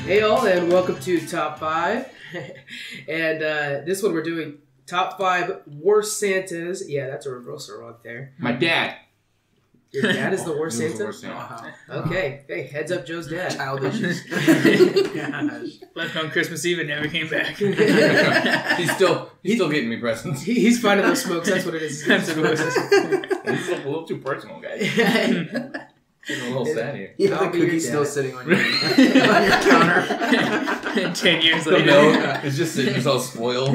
Hey all, and welcome to Top 5. And this one we're doing Top 5 Worst Santas. Yeah, that's a reversal right there. My dad. Your dad is the worst He was Santa? the worst Santa. Wow. Okay. Hey, heads up Joe's dad. Child issues. Left on Christmas Eve and never came back. He's still getting me presents. He's finding those smokes, that's what it is. That's what it was. This is a little too personal, guys. Getting a little sad here. You have I'll the be your cookie still dad. sitting on your counter. And 10 years The later, milk is just sitting, it's all spoiled.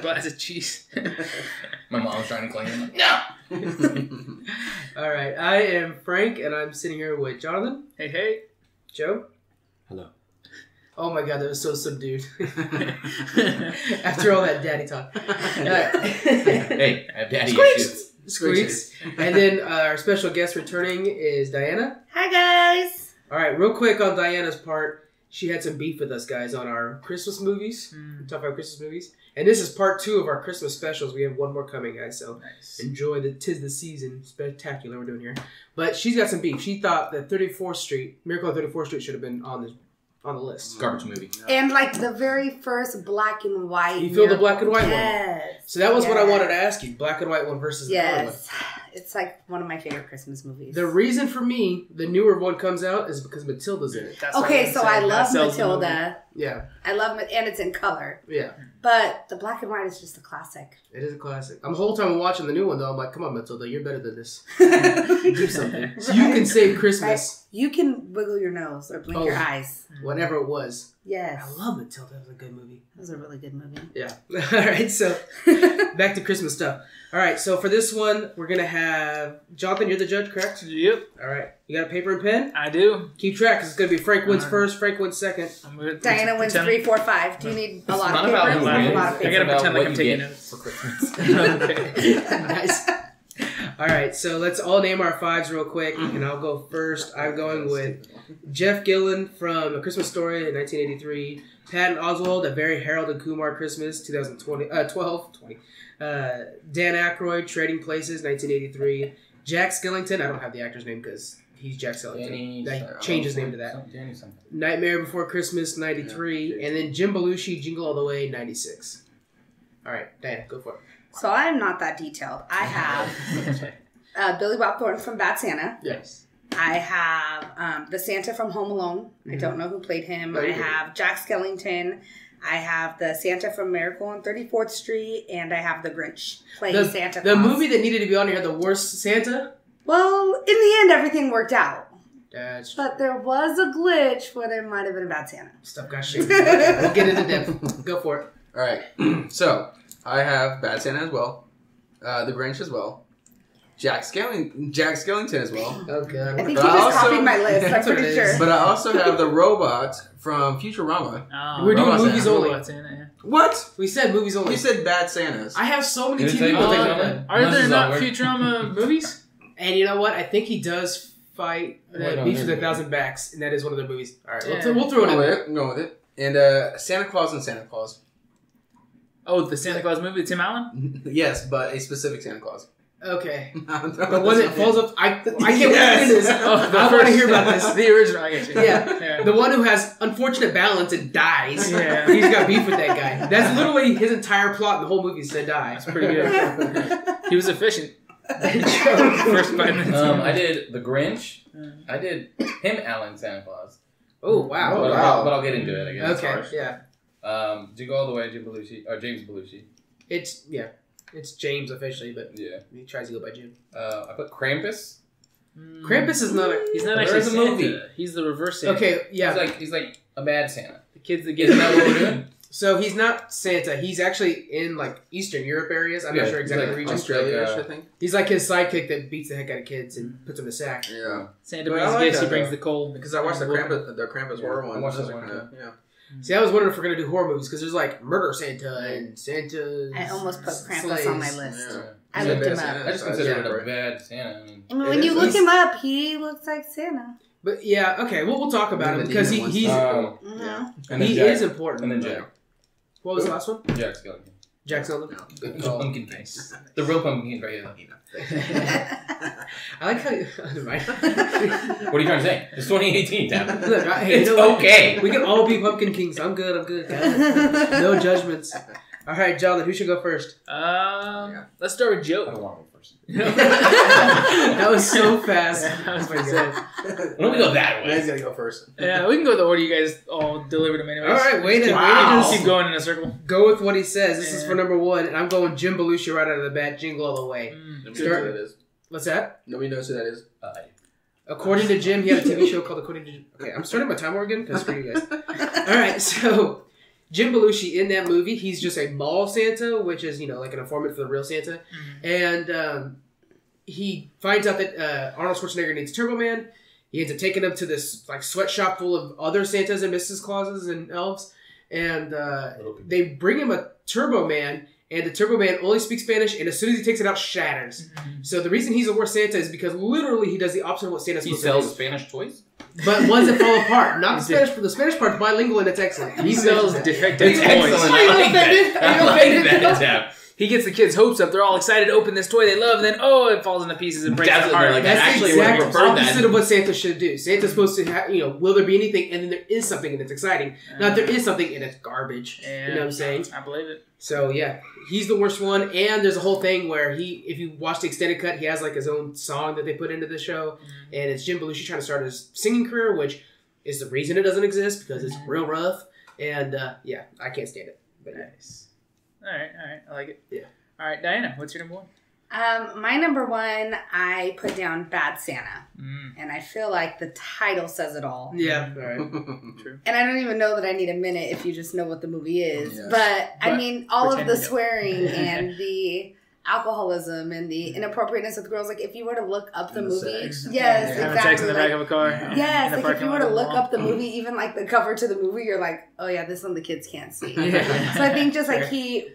glass of cheese. My mom's trying to clean it. No! All right, I am Frank, and I'm sitting here with Jonathan, Hey, hey. Joe. Hello. Oh my god, that was so subdued. After all that daddy talk. Hey, I have daddy Squeaks! issues. Squeaks. And then our special guest returning is Diana. Hi guys. All right, real quick on Diana's part, she had some beef with us guys on our Christmas movies, top 5 Christmas movies, and this is part 2 of our Christmas specials. We have one more coming, guys, so Nice. enjoy the "Tis the Season" spectacular we're doing here. But she's got some beef. She thought that 34th Street, Miracle on 34th Street, should have been on the list. Garbage movie. And like the very first black and white. You feel the black and white one? Yes. So that was what I Yes. wanted to ask you: black and white one versus the color one. Yes. It's like one of my favorite Christmas movies. The reason for me the newer one comes out is because Matilda's in it. That's what Okay, I'm so saying. I That love sells the movie. Matilda. Yeah, I love it, and it's in color. yeah. But the black and white is just a classic. It is a classic. The whole time I'm watching the new one, though, I'm like, come on, Matilda, you're better than this. Do something. So you can save Christmas, You can wiggle your nose or blink Oh. your eyes. whatever it was. Yes. I love Matilda. That was a good movie. That was a really good movie. Yeah. All right, so back to Christmas stuff. All right, so for this one, we're going to have... Jonathan, you're the judge, correct? Yep, All right. You got a paper and pen? I do. Keep track, 'cause it's going to be Frank wins All right. first, Frank wins second. I'm gonna Diana wins pretend- 3, 4, 5. Do you need a lot Not of about paper? who I have a wins. lot of I paper. gotta It's about pretend like what I'm you taking get notes. for Christmas. Okay. Nice. All right, so let's all name our 5s real quick, and I'll go first. I'm going with Jeff Gillen from A Christmas Story in 1983, Patton Oswalt, A Very Harold and Kumar Christmas, 2012, Dan Aykroyd, Trading Places, 1983, Jack Skellington, I don't have the actor's name because he's Jack Skellington. I changed his name to that. Danny something. Nightmare Before Christmas, 93, and then Jim Belushi, Jingle All the Way, 96. All right, Diana, go for it. So I'm not that detailed. I have Billy Bob Thornton from Bad Santa. Yes. I have the Santa from Home Alone. I don't know who played him. No, you I didn't. have Jack Skellington. I have the Santa from Miracle on 34th Street. And I have the Grinch playing Santa The Claus. movie that needed to be on here had the worst Santa? Well, in the end, everything worked out. That's But there was a glitch where there might have been a bad Santa. stuff got shaken. Okay, we'll get into depth. Go for it. All right. So I have Bad Santa as well, the Grinch as well, Jack Skellington as well. Oh god. I think But you I just also- copied my list. I'm That's what pretty it is. sure. But I also have the robot from Futurama. Oh, We're doing Robot movies Santa. only. What's in it, yeah. What? We said movies only. You said Bad Santas. I have so many Did it TV say movies. movies on only? that. Are Unless there it's not not Futurama movies? And you know what? I think he does fight Wait, no, Beast with there's- 1,000 Backs, and that is one of their movies. All right, Yeah. we'll throw it in I'm there. going with it. And Santa Claus and Santa Claus. Oh, the Santa Claus movie with Tim Allen? Yes, but a specific Santa Claus. Okay. The The one that falls up. I can't wait to Yes. get this. Oh, the I want to first- hear about this. The original, I get you. Yeah. The one who has unfortunate balance and dies. Yeah. He's got beef with that guy. That's literally his entire plot in the whole movie is to die. That's pretty good. He was efficient. First 5 minutes. I did The Grinch. I did Tim Allen Santa Claus. Oh, wow. Oh, But, wow. but I'll get into it, I guess. Okay, yeah. Jingle All the Way, James Belushi. It's James officially, but Yeah. he tries to go by Jim. I put Krampus. Krampus is not a... He's not There actually is a Santa. movie. He's the reverse Santa. Okay, yeah. He's like a bad Santa. The kids that get Isn't that what we're doing? So he's not Santa. He's actually in like Eastern Europe areas. I'm not Yeah, sure he's exactly like the region. Australia-ish, Like, I think. He's like his sidekick that beats the heck out of kids and puts them in a sack. Yeah. Santa But I brings like gifts, he that, brings though. the cold. Because I watched the Krampus horror I one. watched Those that are one, kinda- yeah. See, I was wondering if we're gonna do horror movies because there's like Murder Santa and Santa. I almost put Krampus on my list. Yeah. I He's a looked bad him Santa. up. I just consider it Yeah. a bad Santa. I mean, when It you is. look him up, he looks like Santa. But yeah, okay, we'll talk about And him the because demon he's ones. Mm-hmm. Yeah. and then he Jack. is important. And then Jack. What was the last one? Jack Skellington. Jack Sullivan. Good The call. pumpkin kings. The real pumpkin kings right here. I like how you. Never mind. What are you trying to say? It's 2018, Tab. Look, hey, It's you know what? okay. We can all be pumpkin kings. I'm good. Guys. No judgments. All right, Jonathan, who should go first? Let's start with I Joe. don't want to go first. That was so fast. That was pretty good. Why don't we go that way? Man's gonna go first. Yeah, we can go the order you guys all delivered them anyways. All right, way to Wow. just Keep going in a circle. go with what he says. This is Yeah. for number one, and I'm going Jim Belushi right out of the bat. Jingle all the way. Nobody knows who that is. What's that? Nobody knows who that is. According to Jim, he had a TV show called According to Jim. Okay, I'm starting my timer again because screw you guys. All right, so Jim Belushi in that movie, he's just a mall Santa, which is like an informant for the real Santa, and he finds out that Arnold Schwarzenegger needs Turbo Man. He ends up taking him to this like sweatshop full of other Santas and Mrs. Clauses and elves, and they bring him a Turbo Man. And the Turbo Man only speaks Spanish, and as soon as he takes it out, shatters. So the reason he's the worst Santa is because literally he does the opposite of what Santa's He supposed to sells do. Spanish toys? But ones that fall apart. Not the Spanish, but the Spanish part's bilingual and it's excellent. He sells defective It's toys. excellent. Are you I like offended? that. Are you I like offended? that, Tab. He gets the kids' hopes up. They're all excited to open this toy they love, and then it falls into pieces and breaks their That's what heart. they're like, That's actually the would have exact preferred that. opposite of what Santa should do. Santa's supposed to have, will there be anything? And then there is something and it's exciting. Now, if there is something and it's garbage. Yeah. You know what I'm saying? I believe it. So, yeah. He's the worst one. And there's a whole thing where if you watch the extended cut, he has like his own song that they put into the show. And it's Jim Belushi trying to start his singing career, which is the reason it doesn't exist because it's real rough. And, I can't stand it. But yeah. Nice. All right. I like it. Yeah. All right, Diana, what's your number one? My number one, I put down Bad Santa. And I feel like the title says it all. Yeah. All right. True. And I don't even know that I need a minute if you just know what the movie is. Yes. But I mean, all of pretend the you don't. swearing and the alcoholism and the inappropriateness with girls. Like, if you were to look up the And the movie. sex. Yes, Having exactly. sex in the back like, of a car. yes, in the like if parking you were lot to of the look mall. up the movie, even like the cover to the movie, you're like, oh yeah, this one the kids can't see. Yeah. So I think just like he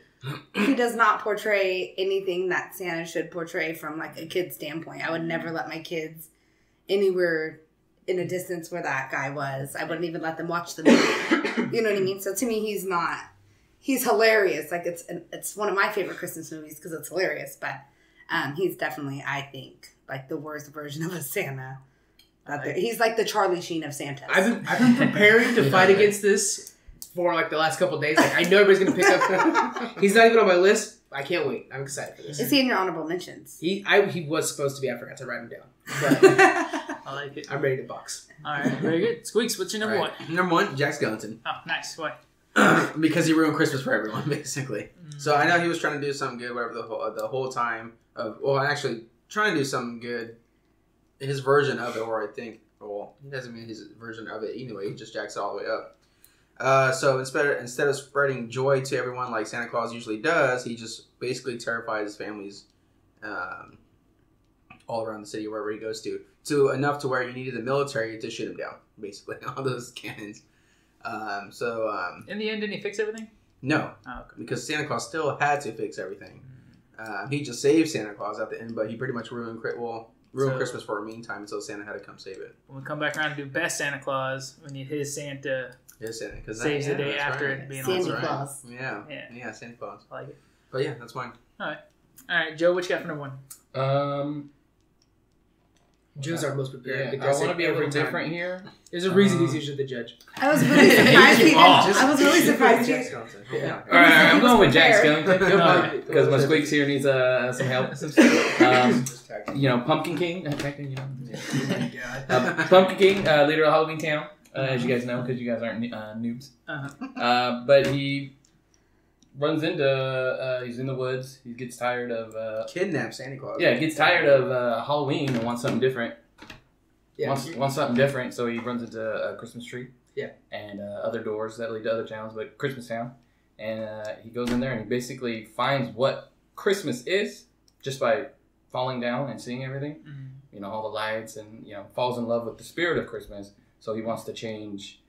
does not portray anything that Santa should portray from like a kid's standpoint. I would never let my kids anywhere in a distance where that guy was. I wouldn't even let them watch the movie. You know what I mean? So to me, he's hilarious. Like it's one of my favorite Christmas movies because it's hilarious. But he's definitely, I think, like the worst version of a Santa. He's like the Charlie Sheen of Santas. I've been preparing to fight against this for like the last couple of days. Like, I know everybody's gonna pick up. He's not even on my list. I can't wait. I'm excited for this. Is he in your honorable mentions? He was supposed to be. I forgot to write him down. But I like it. I'm ready to box. All right, very good. Squeaks, what's your number All right. one? Number one, Jack Skellington. Oh, nice. Why? Because he ruined Christmas for everyone, basically. So I know he was trying to do something good, whatever the whole time of. Well, actually trying to do something good. His version of it, or I think. Well, he doesn't mean his version of it anyway. He just jacks it all the way up. So instead of spreading joy to everyone like Santa Claus usually does, he just basically terrifies his families all around the city, wherever he goes to enough to where you needed the military to shoot him down, basically, all those cannons. In the end, didn't he fix everything? No, Oh, okay. because Santa Claus still had to fix everything. He just saved Santa Claus at the end, but he pretty much ruined So- Christmas for a meantime, so Santa had to come save it. When we come back around to do best Santa Claus, we need his Santa. Yes, Santa, because Saves the day after it being Sandy awesome. Claus. Yeah, Yeah. yeah, Santa Claus. I like it. But yeah, that's mine. All right, Joe, what you got for number one? Joe's our most prepared. Yeah, think I say want to be a every little time. different here. There's a reason he's usually the judge. I was really surprised. I was really surprised. Jack he- Skellington. Yeah. All right, I'm going with Jack Prepared. Skellington because my Squeaks here needs some help. Pumpkin King. Pumpkin King, leader of Halloween Town, as you guys know, because you guys aren't noobs. But he runs into, he's in the woods. He gets tired of, Kidnap Santa Claus. he gets tired of Halloween and wants something different. Yeah. Wants something different, so he runs into a Christmas tree. Yeah. And other doors that lead to other towns, but Christmas Town. And he goes in there and he basically finds what Christmas is just by falling down and seeing everything. All the lights, and falls in love with the spirit of Christmas. So he wants to change.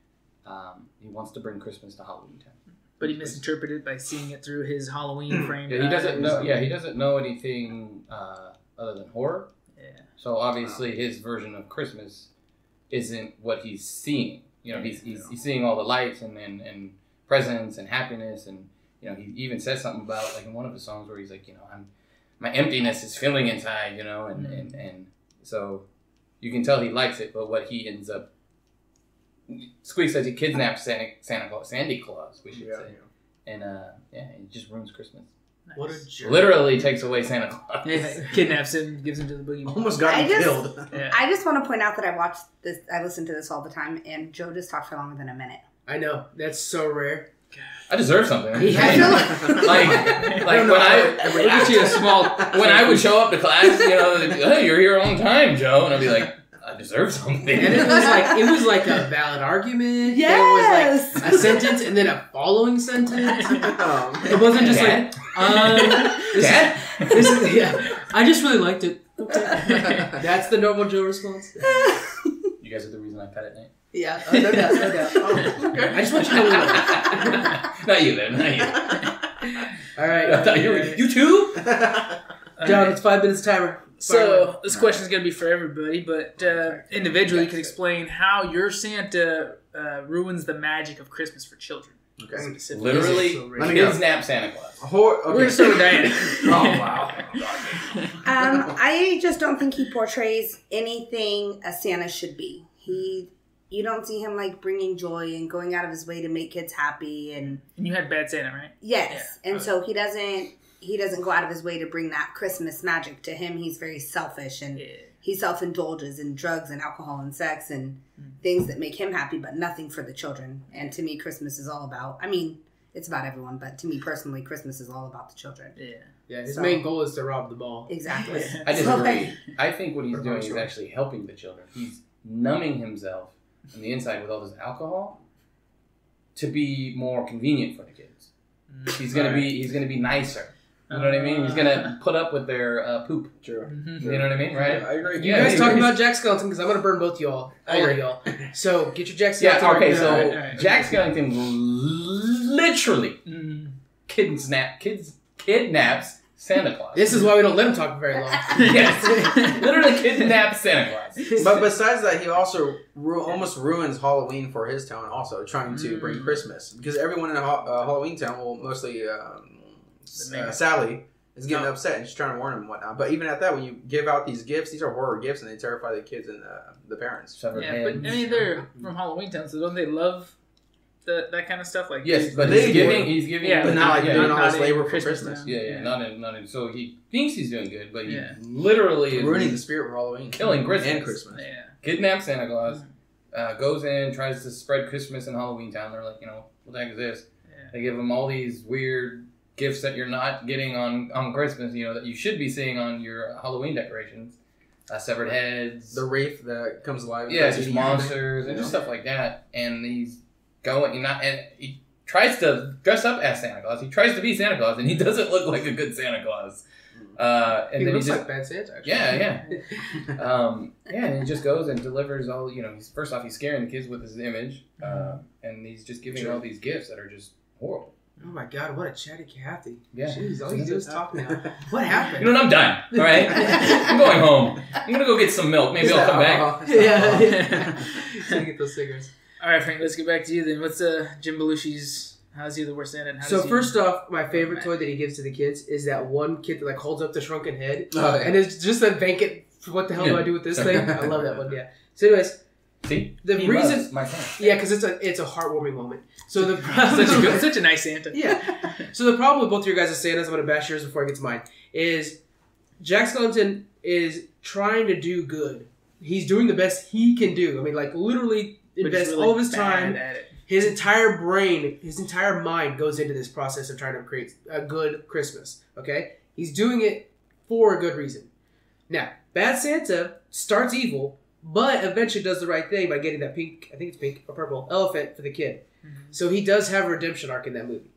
He wants to bring Christmas to Halloween Town. But he misinterpreted it by seeing it through his Halloween frame. Yeah, he doesn't know. Yeah, he doesn't know anything other than horror. Yeah. So obviously his version of Christmas isn't what he's seeing. He's seeing all the lights and presents and happiness, and you know, he even says something about, like, in one of his songs where he's like, you know, my emptiness is filling inside, you know, and so you can tell he likes it, but what he ends up, Squeak says he kidnaps Sandy Claus, we should say. And, it just ruins Christmas. Nice. What a jerk. Literally takes away Santa Claus. Yeah, kidnaps him, gives him to the boogeyman. Almost got him killed. Yeah. I just want to point out that I listen to this all the time, and Joe just talked for longer than a minute. I know. That's so rare. I deserve something. He like when I would show up to class, you know, hey, you're here on time, Joe, and I'd be like, I deserve something. And it was like a valid argument. Yes. It was like a sentence and then a following sentence. It wasn't just Dad? Dad? This is I just really liked it. Okay. That's the normal Joe response. You guys are the reason I pet at night. Yeah, no doubt. Oh, okay. I just want you to know. Not you, then. Not you. All right. I thought you too? John, it's 5 minutes timer. So this question is going to be for everybody, but individually, you can explain how your Santa ruins the magic of Christmas for children. Okay. Literally, Let me go. kidnap Santa Claus. We're going to start with Diana. Oh, wow. I just don't think he portrays anything a Santa should be. You don't see him like bringing joy and going out of his way to make kids happy, and You had Bad Santa, right? yes, and so he doesn't go out of his way to bring that Christmas magic. To him, he's very selfish, and he self-indulges in drugs and alcohol and sex and things that make him happy, but nothing for the children. And to me, Christmas is all about, I mean, it's about everyone, but to me personally, Christmas is all about the children. Yeah, his main goal is to rob the ball. Exactly. I So, disagree. I think what he's doing is actually helping the children. He's numbing himself on the inside with all this alcohol to be more convenient for the kids. He's gonna be nicer. You know what I mean? He's gonna put up with their poop. True. You know what I mean, right? I agree. You guys talking about Jack Skellington because I'm gonna burn both y'all. All of y'all. So get your Jack Skellington. Yeah. Okay. So Alright. Jack Skellington literally kidnaps Santa Claus. This is why we don't let him talk for very long. Yes, literally kidnaps Santa Claus. But besides that, he also almost ruins Halloween for his town, also trying to bring Christmas. Because everyone in Halloween town, well, mostly Sally, is getting upset and she's trying to warn him and whatnot. But even at that, when you give out these gifts, these are horror gifts and they terrify the kids and the parents. Severed Yeah, heads. but I mean, they're from Halloween Town, so don't they love that kind of stuff? Like Yes, but They he's giving, Yeah, But not like doing all this not labor in for Christmas Christmas. now. Yeah, not in. So he thinks he's doing good, but he Yeah. literally is Ruining the spirit of Halloween. Killing Christmas. And Christmas. Yeah. kidnaps Santa Claus, goes in, tries to spread Christmas in Halloween Town. They're like, what the heck is this? Yeah. They give him all these weird gifts that you're not getting on Christmas, that you should be seeing on your Halloween decorations. Severed heads. The wraith that comes alive. Yeah, just monsters and just stuff like that. And he's going, and he tries to dress up as Santa Claus. He tries to be Santa Claus, and he doesn't look like a good Santa Claus. And He then looks he just, like Bad Santa, actually. yeah. And he just goes and delivers all, first off, he's scaring the kids with his image, and he's just giving all these gifts that are just horrible. Oh my God, what a chatty Cathy. Yeah. Jeez, all you do is talk now. What happened? I'm done, all right? I'm going home. I'm going to go get some milk. Maybe I'll come back. Yeah. Gotta get those cigarettes. All right, Frank, let's get back to you then. What's Jim Belushi's, how's he the worst Santa? And how So does he... first off, my favorite toy that he gives to the kids is that one kid that holds up the shrunken head. Oh, yeah. And it's just a vacant, what the hell do I do with this thing? I love that one, yeah. So anyways, See? the He reason... loves my son. Yeah, because it's a heartwarming moment. So the such a nice Santa. Yeah. So the problem with both of your guys' Santas, I'm going to bash yours before I get to mine, is Jack Skellington is trying to do good. He's doing the best he can do. I mean, like, literally invest really all of his bad time. at it. His entire brain, his entire mind goes into this process of trying to create a good Christmas. Okay? He's doing it for a good reason. Now, Bad Santa starts evil, but eventually does the right thing by getting that pink, I think it's pink or purple, elephant for the kid. Mm-hmm. So he does have a redemption arc in that movie.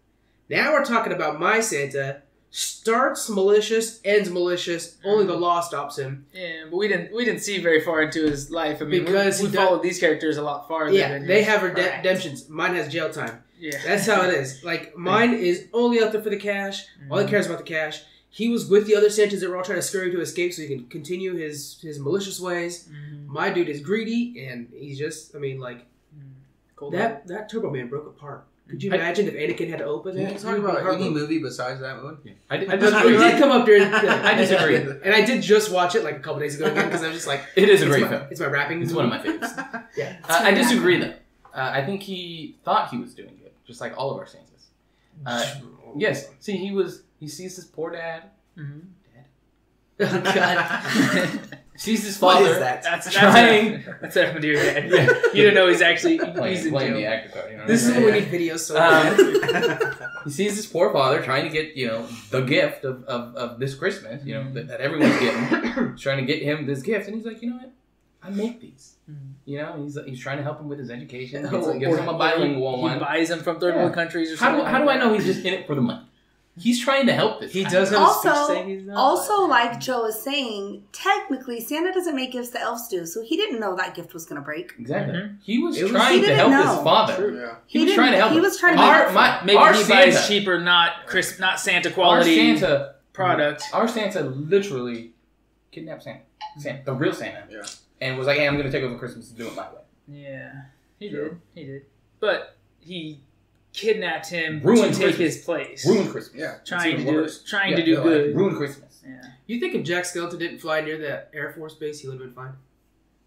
Now we're talking about my Santa. Starts malicious, ends malicious. Only the law stops him. Yeah, but we didn't see very far into his life. I mean, Because we he followed these characters a lot farther. Yeah, than they yours. have Correct. redemptions. Mine has jail time. Yeah, That's how it is. Like, mine is only out there for the cash. All he cares about the cash. He was with the other Santas that were all trying to scurry to escape so he can continue his malicious ways. My dude is greedy, and he's just, I mean, like, Cold that Turbo Man broke apart. Could you imagine if Anakin had to open Can it? you talk about any movie besides that one? I It did come up during. I disagree. And I did just watch it like a couple days ago again because I was just like, It is a it's great my, film. It's my rapping. It's one of my favorites. Yeah. I disagree though. I think he thought he was doing good, just like all of our Santas. Yes. See, he sees his poor dad. Mm-hmm. Oh, God. Sees his What father is that? That's trying. That's a dear dad. You don't know he's actually he's in playing the jail. actor card. You know what This I is mean? when we need videos so bad. He sees his poor father trying to get, the gift of this Christmas, that everyone's getting. He's trying to get him this gift, and he's like, you know what? I make these. He's trying to help him with his education. Gives him a bilingual He one. buys them from third world countries or something. How do I know he's just in it for the money? He's trying to help this He guy. does have a speech saying he's not. Also, like Joe is saying, technically Santa doesn't make gifts, the elves do, so he didn't know that gift was going to break. Exactly. Mhm. He was He trying to didn't help know. his father. Yeah. He was trying to help He him. was trying to Maybe our he Santa, buys cheaper, not Santa our quality Santa product. Our Santa literally kidnapped Santa, the real Santa, and was like, "Hey, I'm going to take over Christmas and do it my way." Yeah, he did. But he kidnapped him Ruined to take Christmas. his place. Ruined Christmas. Yeah. Trying to even do worse. good. Ruined Christmas. Yeah. You think if Jack Skellington didn't fly near the Air Force base, he would have been fine?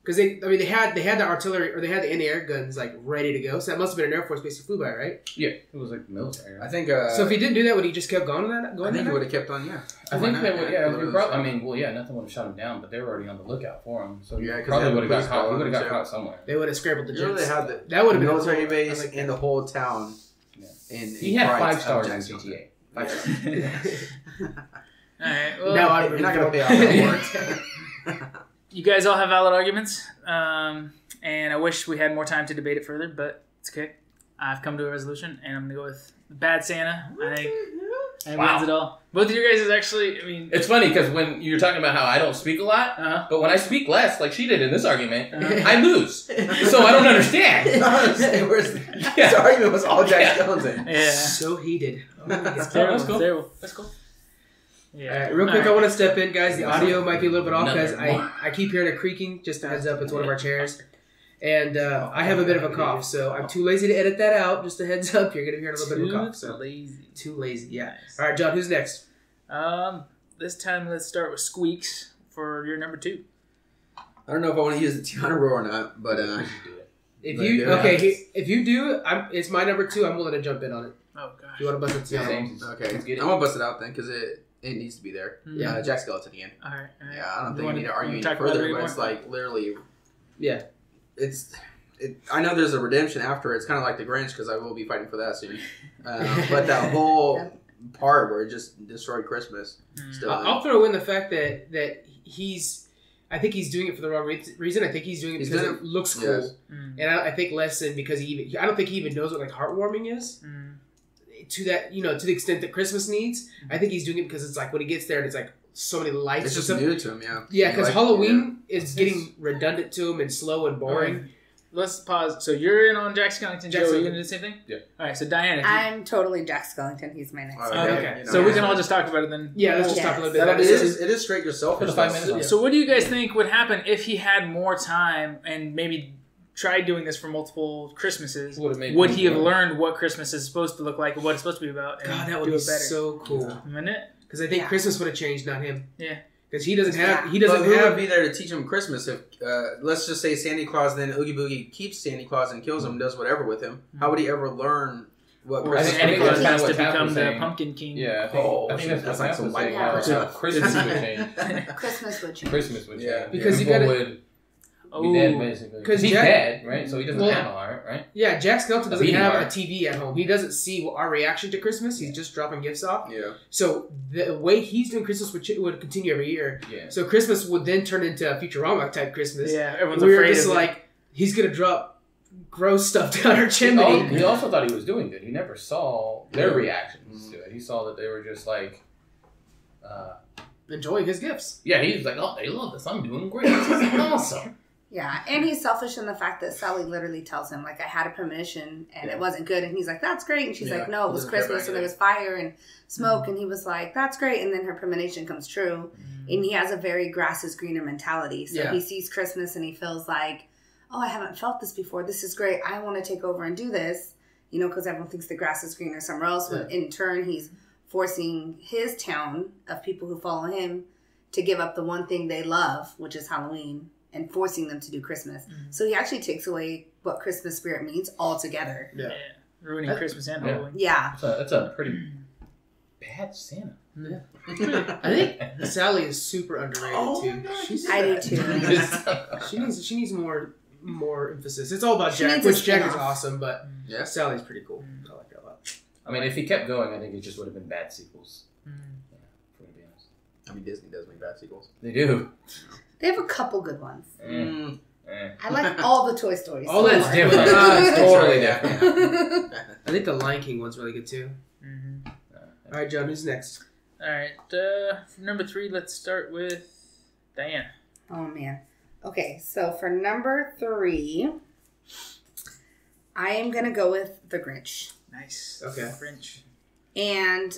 Because they had the artillery or they had the anti-air guns like ready to go. So that must have been an Air Force base he flew by, right? Yeah, it was like military. I think. So if he didn't do that, would he just kept going on that? I think he would have kept on. Yeah. I think Why they not? would. Yeah, Literally. nothing would have shut him down, but they were already on the lookout for him. So Yeah, he 'cause probably they had would have got police caught. He calling would have got too. caught somewhere. They would have scrambled the You know jets. they had the That would have been military cool. base I like in that. the whole town. Yeah. In He had pride 5 of stars in Jackson. GTA. All right. Well, Now I You're not gonna pay off that warrant. you guys all have valid arguments, and I wish we had more time to debate it further, but it's okay. I've come to a resolution, and I'm gonna go with Bad Santa. I think Wow. wins it all. Both of you guys is actually. I mean, It's funny because when you're talking about how I don't speak a lot, but when I speak less, like she did in this argument, I lose. So I don't understand. Where's This argument was all Jack Skellington. yeah. So heated. Oh my God. It's terrible. Let's go. It's terrible. Let's go. Yeah. All right, real quick, I want to step in, guys. The audio might be a little bit off because Another I keep hearing a creaking. Just a heads up, it's one of our chairs. And I have a bit of a cough, so I'm too lazy to edit that out. Just a heads up, you're going to hear a little bit of a cough. So. lazy. Too lazy, yeah. All right, John, who's next? This time let's start with Squeaks for your number 2. I don't know if I want to use the Tiana rule or not, but If But you do it. if you do, it's my number 2. I'm willing to jump in on it. Oh gosh. If you want to bust it, Tiana. Same. okay, Let's get it. I'm gonna bust it out then because it needs to be there. Yeah. Jack Skellington again. All right. Yeah, I don't You think we wanna- need to argue you any talk about it further, but anymore? it's like literally, Yeah. I know there's a redemption after. It's kind of like the Grinch because I will be fighting for that soon. But that whole part where it just destroyed Christmas. Still, I'll throw in the fact that he's. I think he's doing it for the wrong reason. I think he's doing it He's because doing it looks cool, yes. and I think less than because I don't think he even knows what like heartwarming is. To that, to the extent that Christmas needs, I think he's doing it because it's like when he gets there and it's like so many lights. It's and just stuff. new to him, yeah. Yeah, because Like, Halloween is getting redundant to him and slow and boring. Let's pause. So you're in on Jack Skellington. Jack Joe, are you Skellington. going to do the same thing? Yeah. All right. So Diana. if you- I'm totally Jack Skellington. He's my next Oh, one. okay. you know, So we yeah. can all just talk about it then. Yeah, let's just Yes. talk a little bit That'll about be it. It is straight yourself. For the 5 minutes. So what do you guys think would happen if he had more time and maybe tried doing this for multiple Christmases? Would he have learned what Christmas is supposed to look like and what it's supposed to be about? And God, that would do be it better. so cool. Wouldn't it? Because I think Yeah. Christmas would have changed, not him. Yeah. Because he doesn't have. Yeah. He But doesn't who would have. be there to teach him Christmas if, let's just say Santa Claus, then Oogie Boogie keeps Santa Claus and kills him, does whatever with him. How would he ever learn what Or Christmas I Santa think Claus that's kinda has to what Taff become was the saying. Pumpkin King. Yeah, I think that's that's what like Taff some was white saying. power Yeah, stuff. Christmas would change. Christmas would change. Christmas would change. Yeah. Because you People gotta- would Oh. be dead, basically. 'Cause He's Jack- dead, right? So he doesn't Well- have a heart, right? Yeah, Jack Skellington doesn't beating have heart. a TV at home. He doesn't see our reaction to Christmas. He's just dropping gifts off. Yeah. So the way he's doing Christmas would continue every year. Yeah. So Christmas would then turn into a Futurama type Christmas. Yeah, everyone's We're afraid just of it. like, he's going to drop gross stuff down our chimney. He also thought he was doing good. He never saw their reactions to it. He saw that they were just like, Enjoying his gifts. yeah, he was like, oh, they love this. I'm doing great. This is awesome. Yeah, and he's selfish in the fact that Sally literally tells him, like, I had a premonition and it wasn't good. And he's like, that's great. And she's Yeah, like, no, it he was doesn't care Christmas about and there was fire and smoke. And he was like, that's great. And then her premonition comes true. And he has a very grass is greener mentality. So Yeah. he sees Christmas and he feels like, oh, I haven't felt this before. This is great. I want to take over and do this. because everyone thinks the grass is greener somewhere else. When in turn, he's forcing his town of people who follow him to give up the one thing they love, which is Halloween, and forcing them to do Christmas. So he actually takes away what Christmas spirit means altogether. Yeah. Ruining Christmas and Halloween. Yeah. That's a pretty bad Santa. Yeah. I think Sally is super underrated too. I do too. She needs more emphasis. It's all about She Jack, needs a which Jack is spin-off. awesome, but Sally's pretty cool. I like her a lot. I mean, if he kept going, I think it just would have been bad sequels. Yeah, for me to be honest. I mean, Disney does make bad sequels. They do. They have a couple good ones. I I like all the Toy Stories. All that's different. It's Totally different. I think the Lion King one's really good too. Mm-hmm. All right, John, who's next? All right. For number 3, let's start with Diana. Oh, man. Okay, so for number 3, I am going to go with The Grinch. Nice. Okay. Grinch. And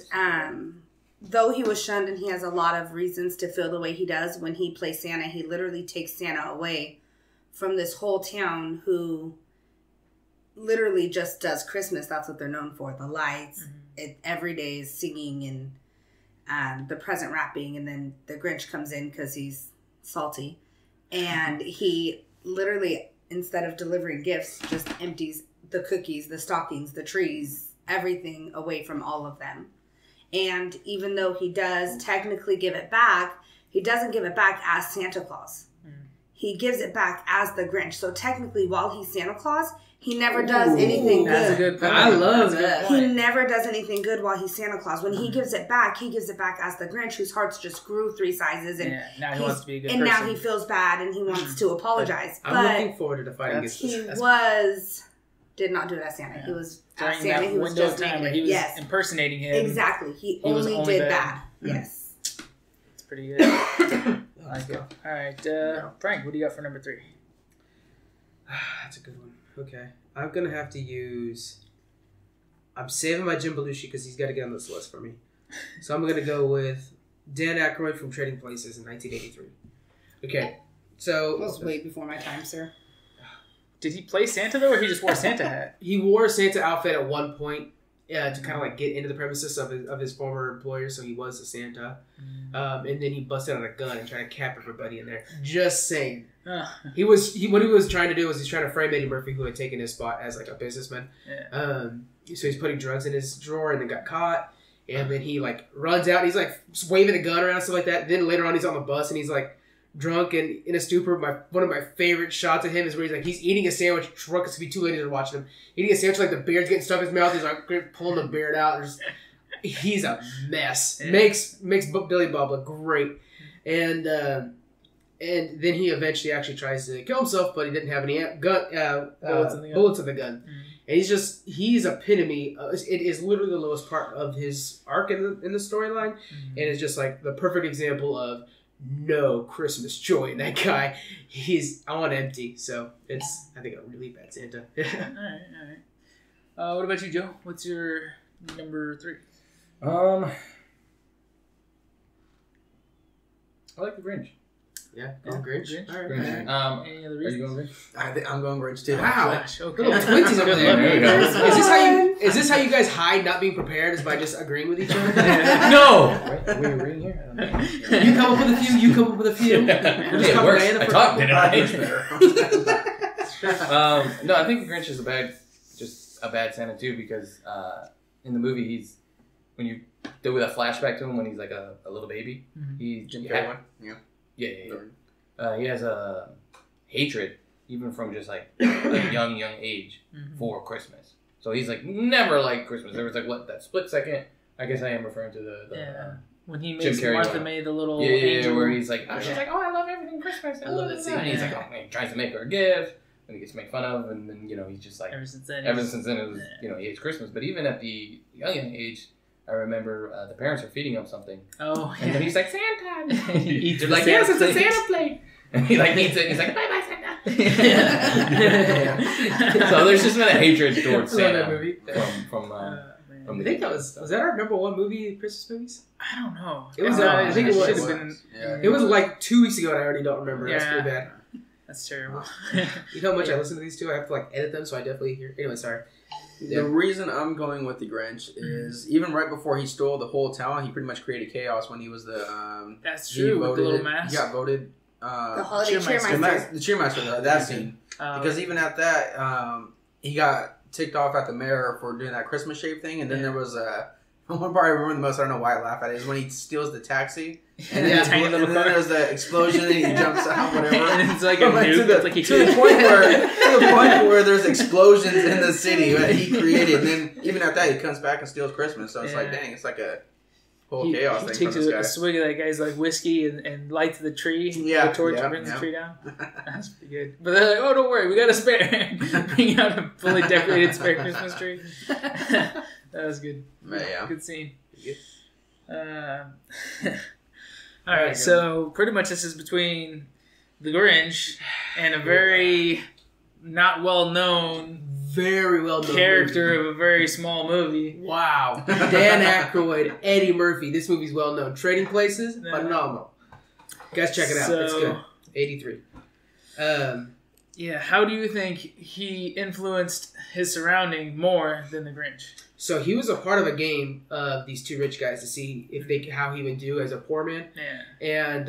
though he was shunned and he has a lot of reasons to feel the way he does, when he plays Santa, he literally takes Santa away from this whole town who literally just does Christmas. That's what they're known for. The lights, every day is singing and the present wrapping. And then the Grinch comes in because he's salty. And he literally, instead of delivering gifts, just empties the cookies, the stockings, the trees, everything away from all of them. And even though he does technically give it back, he doesn't give it back as Santa Claus. He gives it back as the Grinch. So technically, while he's Santa Claus, he never does anything good. That's a good point. I love that. He never does anything good while he's Santa Claus. When he gives it back as the Grinch, whose hearts just grew 3 sizes. And now he wants to be a good and person. now he feels bad and he wants to apologize. I'm looking forward to defining against he this. did not do it as Santa. He was During as Santa. that He was window of just time where negative. he was impersonating him. Exactly. He was only only did bad. that. Yes. It's pretty good. I like it. All right, Frank, what do you got for number 3? That's a good one. Okay. I'm going to have to use... I'm saving my Jim Belushi because he's got to get on this list for me. So I'm going to go with Dan Aykroyd from Trading Places in 1983. Okay. So... That was way before my time, sir. Did he play Santa, though, or he just wore a Santa hat? He wore a Santa outfit at one point to kind of like get into the premises of his former employer, so he was a Santa. And then he busted out a gun and tried to cap everybody in there. Just saying. What he was trying to do was he's trying to frame Eddie Murphy, who had taken his spot as like a businessman. Yeah. So he's putting drugs in his drawer and then got caught. And then he like runs out and he's like waving a gun around and stuff like that. Then later on he's on the bus and he's like drunk and in a stupor. One of my favorite shots of him is where he's eating a sandwich. Drunk, it's gonna be too late to watch him eating a sandwich, like the beard's getting stuck in his mouth. He's like pulling the beard out. He's a mess. Yeah. Makes Billy Bob look great. And then he eventually actually tries to kill himself, but he didn't have any bullets in the gun. And he's epitome. It is literally the lowest part of his arc in the storyline, and it's just like the perfect example of no Christmas joy in that guy. He's on empty, so it's I think a really bad Santa. All right. What about you, Joe? What's your number 3? I like the Grinch. Yeah, Grinch. All right. Grinch. Any other Are reasons? you going Grinch? I think I'm going Grinch too. Wow. Gosh, okay. Little twinsies over there. There you go. Is this how you guys hide not being prepared? Is by just agreeing with each other? No. Are we agreeing here? I don't know. You come up with a few. You come up with a few. It works. I talked, didn't I? better. No, I think Grinch is a bad Santa too because in the movie when you do with a flashback to him when he's like a little baby, Jim Carrey one. Yeah. He has a hatred even from just like a young age for Christmas. So he's like never liked Christmas. There was like that split second. I guess I am referring to the when he Jim makes Carrey Martha one. May the little angel where he's like, she's like, I love everything Christmas. I love that scene. And he's like, he tries to make her a gift, and he gets made fun of, and then he's just like, ever since then it was he hates Christmas. But even at the young age, I remember the parents are feeding him something. Oh, and then he's like, Santa. He eats They're the like, Santa yes, it's a plate. Santa plate. And he like eats it. And he's like, bye bye Santa. So there's just been a hatred towards I love Santa that movie. from I think that was that our number 1 movie Christmas movies? I don't know. It was. I think it should was. have been. It was like 2 weeks ago, and I already don't remember. That's pretty bad. That's terrible. You know how much I listen to these two? I have to like edit them, so I definitely hear. Anyway, sorry. The reason I'm going with the Grinch is even right before he stole the whole town, he pretty much created chaos when he was the. That's true. With the little mask. He got voted. The holiday cheermeister. The cheermeister. That scene. Because even at that, he got ticked off at the mayor for doing that Christmas shape thing, and then there was one part I remember the most. I don't know why I laugh at it. Is when he steals the taxi, and then, there's the explosion, and he jumps out, whatever. And it's like a nuke. To the point where there's explosions in the city that he created. And then even at that, he comes back and steals Christmas. So it's like, dang, it's like a whole chaos thing. He takes a swig of that guy's like whiskey and lights the tree. The torch and brings the tree down. That's pretty good. But they're like, oh, don't worry, we got a spare. Bring out a fully decorated spare Christmas tree. That was good. Yeah. Good scene. All right, so pretty much this is between the Grinch and a very not well-known, very well-known character of a very small movie. Wow. Dan Aykroyd, Eddie Murphy. This movie's well-known. Trading Places, phenomenal. Guys, check it out. It's good. 83. Yeah, how do you think he influenced his surrounding more than the Grinch? So he was a part of a game of these two rich guys to see how he would do as a poor man. Yeah. And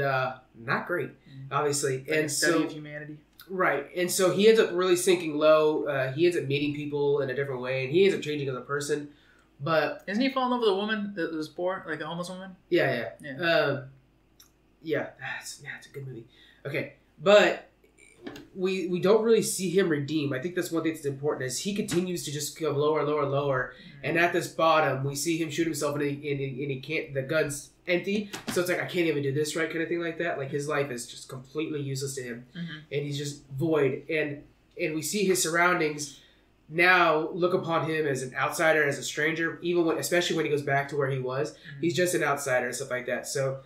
not great, obviously. Like and study of humanity. Right. And so he ends up really sinking low. He ends up meeting people in a different way, and he ends up changing as a person. But isn't he falling in love with a woman that was poor, like a homeless woman? Yeah. That's a good movie. Okay, but we don't really see him redeem. I think that's one thing that's important is he continues to just go lower and lower and lower. And at this bottom, we see him shoot himself and he can't. The gun's empty, so it's like I can't even do this right, kind of thing like that. Like his life is just completely useless to him, and he's just void. And we see his surroundings now look upon him as an outsider, as a stranger. Especially when he goes back to where he was, he's just an outsider and stuff like that. So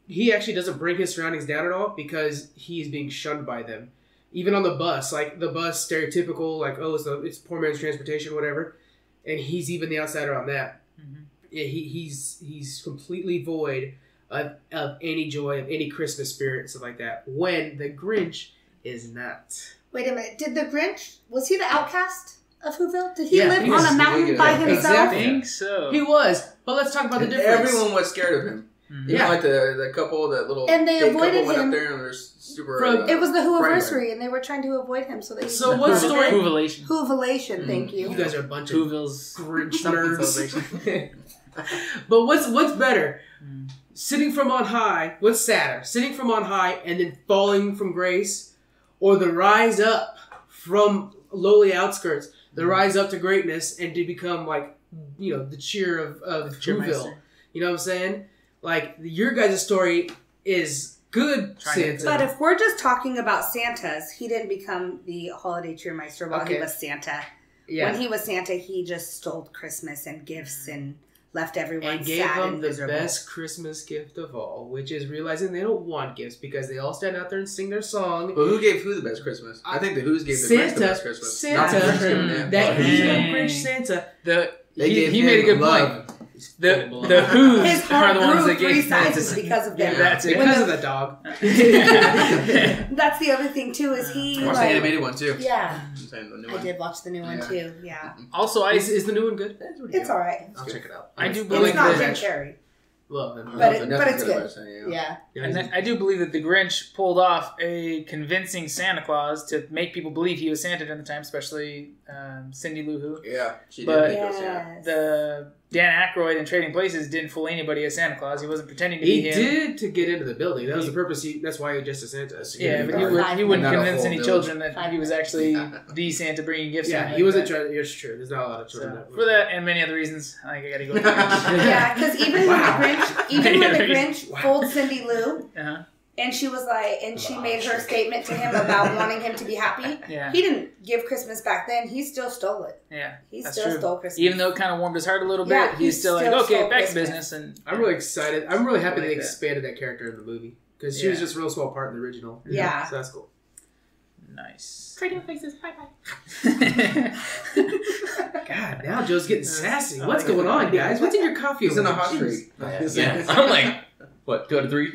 he actually doesn't bring his surroundings down at all because he is being shunned by them. Even on the bus, like the bus stereotypical, like it's poor man's transportation, whatever. And he's even the outsider on that. Yeah, he's completely void of any joy, of any Christmas spirit, and stuff like that. When the Grinch is not. Wait a minute. Did the Grinch, was he the outcast of Whoville? Did he live on a mountain by himself? Exactly. I think so. He was. But let's talk about the difference. Everyone was scared of him. Yeah, like the couple, that little and they avoided went him. Up there and they're super. It was the Whoviversary, and they were trying to avoid him. So what story? Whovilation. Thank you. You guys are a bunch of Whoville's Grinch nerds. But what's better? Sitting from on high. What's sadder? Sitting from on high and then falling from grace, or the rise up from lowly outskirts, the rise up to greatness, and to become like the cheer of Whoville. You know what I'm saying? Like, your guys' story is good, Santa. But if we're just talking about Santas, he didn't become the holiday cheermeister while he was Santa. Yeah. When he was Santa, he just stole Christmas and gifts and left everyone sad and gave them the miserable. best Christmas gift of all, which is realizing they don't want gifts because they all stand out there and sing their song. But who gave who the best Christmas? I think the Who's gave the Grinch the best Christmas. Santa. That Grinch Santa. He made a good point. The Who's his heart are the ones grew that 3 gave sizes because of them. That's it. Because of the dog. That's the other thing too. Is he? I watched the animated one too. Yeah, I did watch the new one too. Yeah. Also, is the new one good? It's all right. I'll check it out. I do believe it's not that. Jim Carrey. Well, but it's good. Yeah. And I do believe that the Grinch pulled off a convincing Santa Claus to make people believe he was Santa during the time, especially Cindy Lou Who. Yeah, she but did. Yes. The Dan Aykroyd in Trading Places didn't fool anybody as Santa Claus. He wasn't pretending to be him. He did to get into the building. That was the purpose. That's why he just a Santa. Yeah, but he wouldn't convince any children that he was actually the Santa bringing gifts. Yeah, he wasn't trying. It's true. There's not a lot of children. For that and many other reasons, I think I gotta go. Yeah, because even when the Grinch fooled Cindy Lou, and she was like, and she made her statement to him about wanting him to be happy. Yeah. He didn't give Christmas back then. He still stole it. Yeah, he still stole Christmas. Even though it kind of warmed his heart a little bit, he's still like, okay, back to business. And I'm really excited. I'm really happy they expanded that character in the movie because she was just a real small part in the original. Yeah, so that's cool. Nice. Trading Places. Bye. God, now Joe's getting sassy. What's going on, guys? What's in your coffee? He's in a hot streak. Yeah. I'm like, what, 2 out of 3?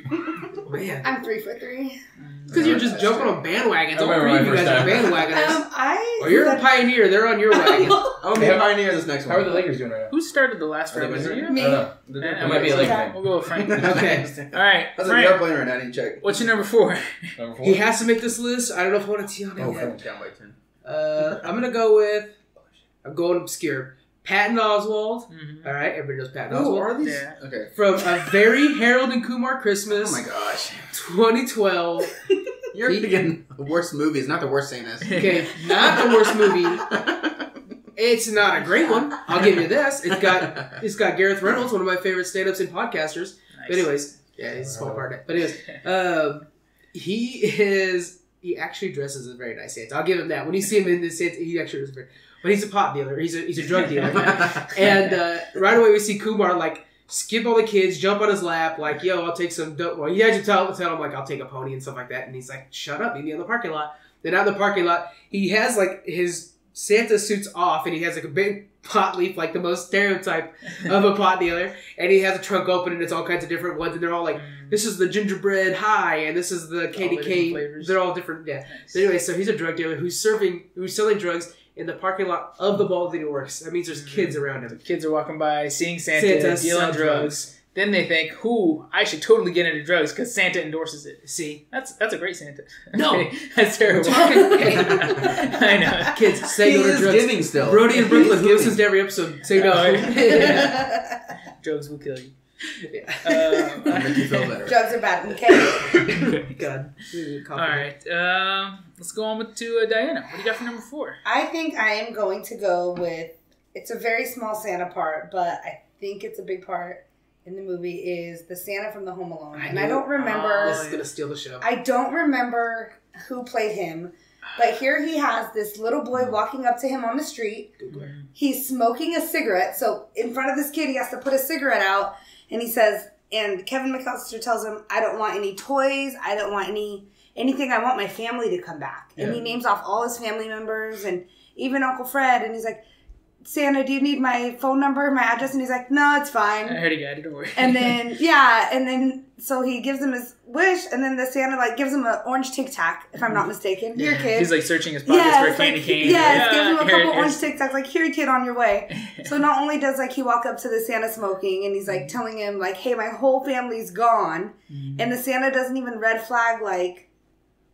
Man, I'm 3 for 3. Because you're just jumping on bandwagons. All remember three of my you guys first are time. bandwagoners. Or you're a pioneer. They're on your wagon. I'm gonna be a pioneer this next one. How are the Lakers doing right now? Who started the last round? Was it you? Me. I don't know. Yeah, It might be a Laker fan. We'll go with Frank. Okay. All right, That's what they're Frank. playing right now. I need to check. What's your number 4? Number 4. He has to make this list. I don't know if I want to tee on it yet. Frank down by 10. I'm gonna go with. I'm going obscure. Patton Oswalt. Mm-hmm. All right, everybody knows Patton Who Oswalt. are these? Yeah. Okay. From A Very Harold and Kumar Christmas. Oh my gosh. 2012. You're picking the worst movies, not the worst Santas. Okay, not the worst movie. It's not a great one. I'll give you this. It's got Gareth Reynolds, one of my favorite stand-ups and podcasters. Nice. But anyways, yeah, he's a small part of it. But anyways, he actually dresses as a very nice Santa. I'll give him that. When you see him in this Santa, he actually is very. But he's a pot dealer. He's a drug dealer. And right away we see Kumar like skip all the kids, jump on his lap, like, yo, I'll take some dope. Well, he had to tell him like, I'll take a pony and stuff like that. And he's like, shut up, meet me in the parking lot. Then out in the parking lot, he has like his Santa suit's off, and he has like a big pot leaf, like the most stereotype of a pot dealer. And he has a trunk open, and it's all kinds of different ones. And they're all like, this is the gingerbread high, and this is the candy cane. Flavors. They're all different. Yeah. Nice. So anyway, so he's a drug dealer who's selling drugs in the parking lot of the mall that he works. That means there's kids around him. Kids are walking by, seeing Santa dealing drugs. Then they think, I should totally get into drugs because Santa endorses it. See? That's a great Santa. No. That's terrible. I know. Kids, say He no to is drugs. giving still. Brody and Brooklyn listens to every episode. Say no. Drugs will kill you. That'll make you feel better. Drugs are bad. Okay. God. All right. Let's go on to Diana. What do you got for number 4? I think I am going to go with, it's a very small Santa part, but I think it's a big part in the movie, is the Santa from the Home Alone. And I don't remember. This is going to steal the show. I don't remember who played him, but here he has this little boy walking up to him on the street. He's smoking a cigarette. So in front of this kid, he has to put a cigarette out, and he says, and Kevin McAllister tells him, I don't want any toys. I don't want anything. I want my family to come back. And he names off all his family members and even Uncle Fred. And he's like, Santa, do you need my phone number, my address? And he's like, no, it's fine. I already got it, don't worry. And then, so he gives him his wish, and then the Santa, like, gives him an orange Tic Tac, if I'm not mistaken. Here, kid. He's, like, searching his pockets for a candy cane. Yes, gives him a couple orange Tic Tacs, like, here, kid, on your way. So not only does, like, he walk up to the Santa smoking, and he's, like, telling him, like, hey, my whole family's gone. And the Santa doesn't even red flag, like,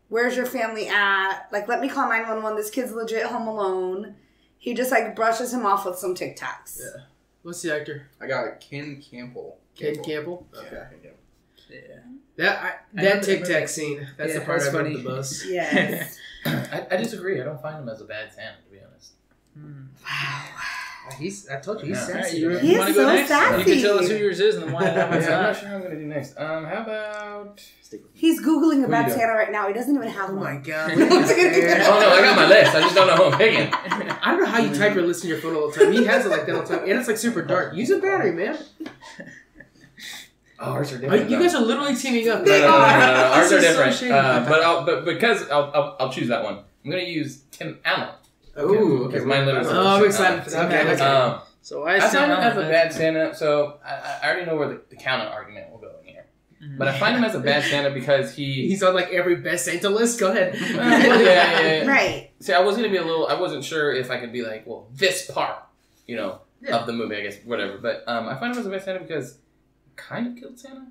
where's your family at? Like, let me call 911. This kid's legit home alone. He just, like, brushes him off with some Tic Tacs. Yeah. What's the actor? I got Ken Campbell. Ken Campbell? Okay. Yeah. That Tic Tac scene, that's the part that's I love funny. the most. Yes. I disagree. I don't find him as a bad Santa, to be honest. I told you, he's Yeah. sassy. You He is want to go so next? sassy. You can tell us who yours is and then why that one's I'm not not. sure I'm going to do next. How about... He's Googling you about doing? Santa right now. He doesn't even have Oh my one. god. Oh, no, I got my list. I just don't know who I'm picking. I don't know how you type your list in your phone all the time. He has it like that all the time. And it's like super dark. Use a battery, man. Oh, ours are different. You guys are literally teaming up. They are. Ours This are is so different. shady. But because I'll choose that one. I'm going to use Tim Allen. Ooh, Because mine literally says Oh, I'm Tim excited for that. Allen. Okay. So I find him as a bad Santa, so I already know where the counter argument will go in here. But I find him as a bad Santa because He's on like every best Santa list. Go ahead. yeah. Right. See, I wasn't sure if I could be like, well, this part, of the movie, I guess, whatever. But I find him as a bad Santa because he kind of killed Santa,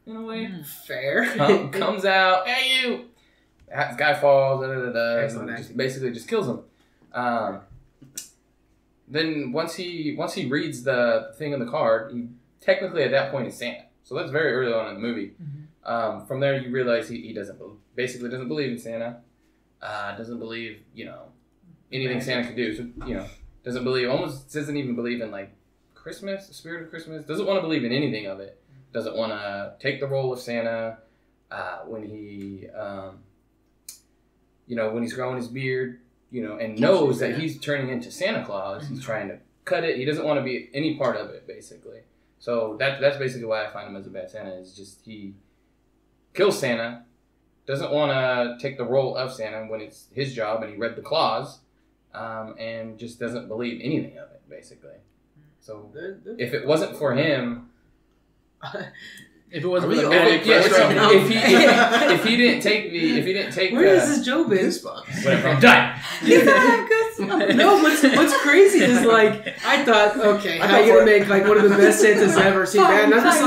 in a way. Fair. Comes out, hey, you! This guy falls, Excellent and acting. basically just kills him. Then once he reads the thing on the card, he technically at that point is Santa. So that's very early on in the movie. From there, you realize he doesn't believe in Santa. Doesn't believe anything Santa can do. So doesn't even believe in like Christmas, the spirit of Christmas. Doesn't want to believe in anything of it. Doesn't want to take the role of Santa. When he when he's growing his beard, and knows that he's turning into Santa Claus. He's trying to cut it. He doesn't want to be any part of it, basically. So that's basically why I find him as a bad Santa. Is just he kills Santa, doesn't want to take the role of Santa when it's his job, and he read the clause, and just doesn't believe anything of it, basically. So if it wasn't for him, If it wasn't Are for the we magic, all- Yeah, if he didn't take Where is this Joe been? whatever, I'm done. No, what's crazy is like I thought, okay, how are you gonna make like one of the best Santas I've ever seen, man? And I'm just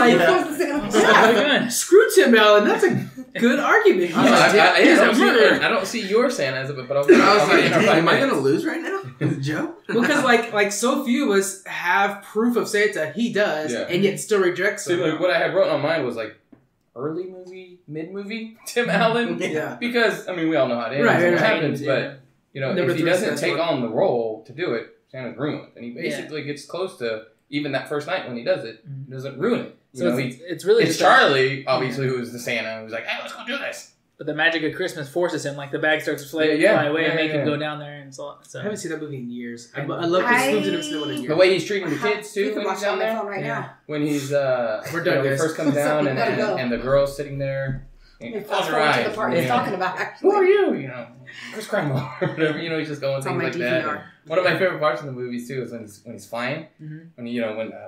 like, screw Tim Allen. That's a good argument. I don't see your Santa as a, but I was like, am I gonna lose right now, Joe? Because like so few of us have proof of Santa. He does, Yeah. and yet still rejects See, him. like what I had wrote on mine was like early movie, mid movie, Tim Allen. Yeah. Because I mean, we all know how it ends, Right, and what right. happens, but you know, Number if he three, doesn't that's take one. on the role to do it, Santa's ruined, and he basically gets close to even that first night when he does it. He doesn't ruin it. You know, it's really it's just Charlie, obviously, who's the Santa, who's like, hey, let's go do this. but the magic of Christmas forces him. Like the bag starts to fly away and make him go down there and so on. So I haven't seen that movie in years. I love this movie. I've seen it in a year. The way he's treating the kids You too can when watch he's it on down my there. phone right now. When he's We're done, when he guys. first comes down We gotta go. and the girl's sitting there. And Fast close her forward to eyes. the part you he's know, talking about. Who Actually, are you? You know, Chris Kringle or whatever. You know, he's just going it's on things my like DVR. that. One of my favorite parts in the movies too is when he's flying. Mhm. When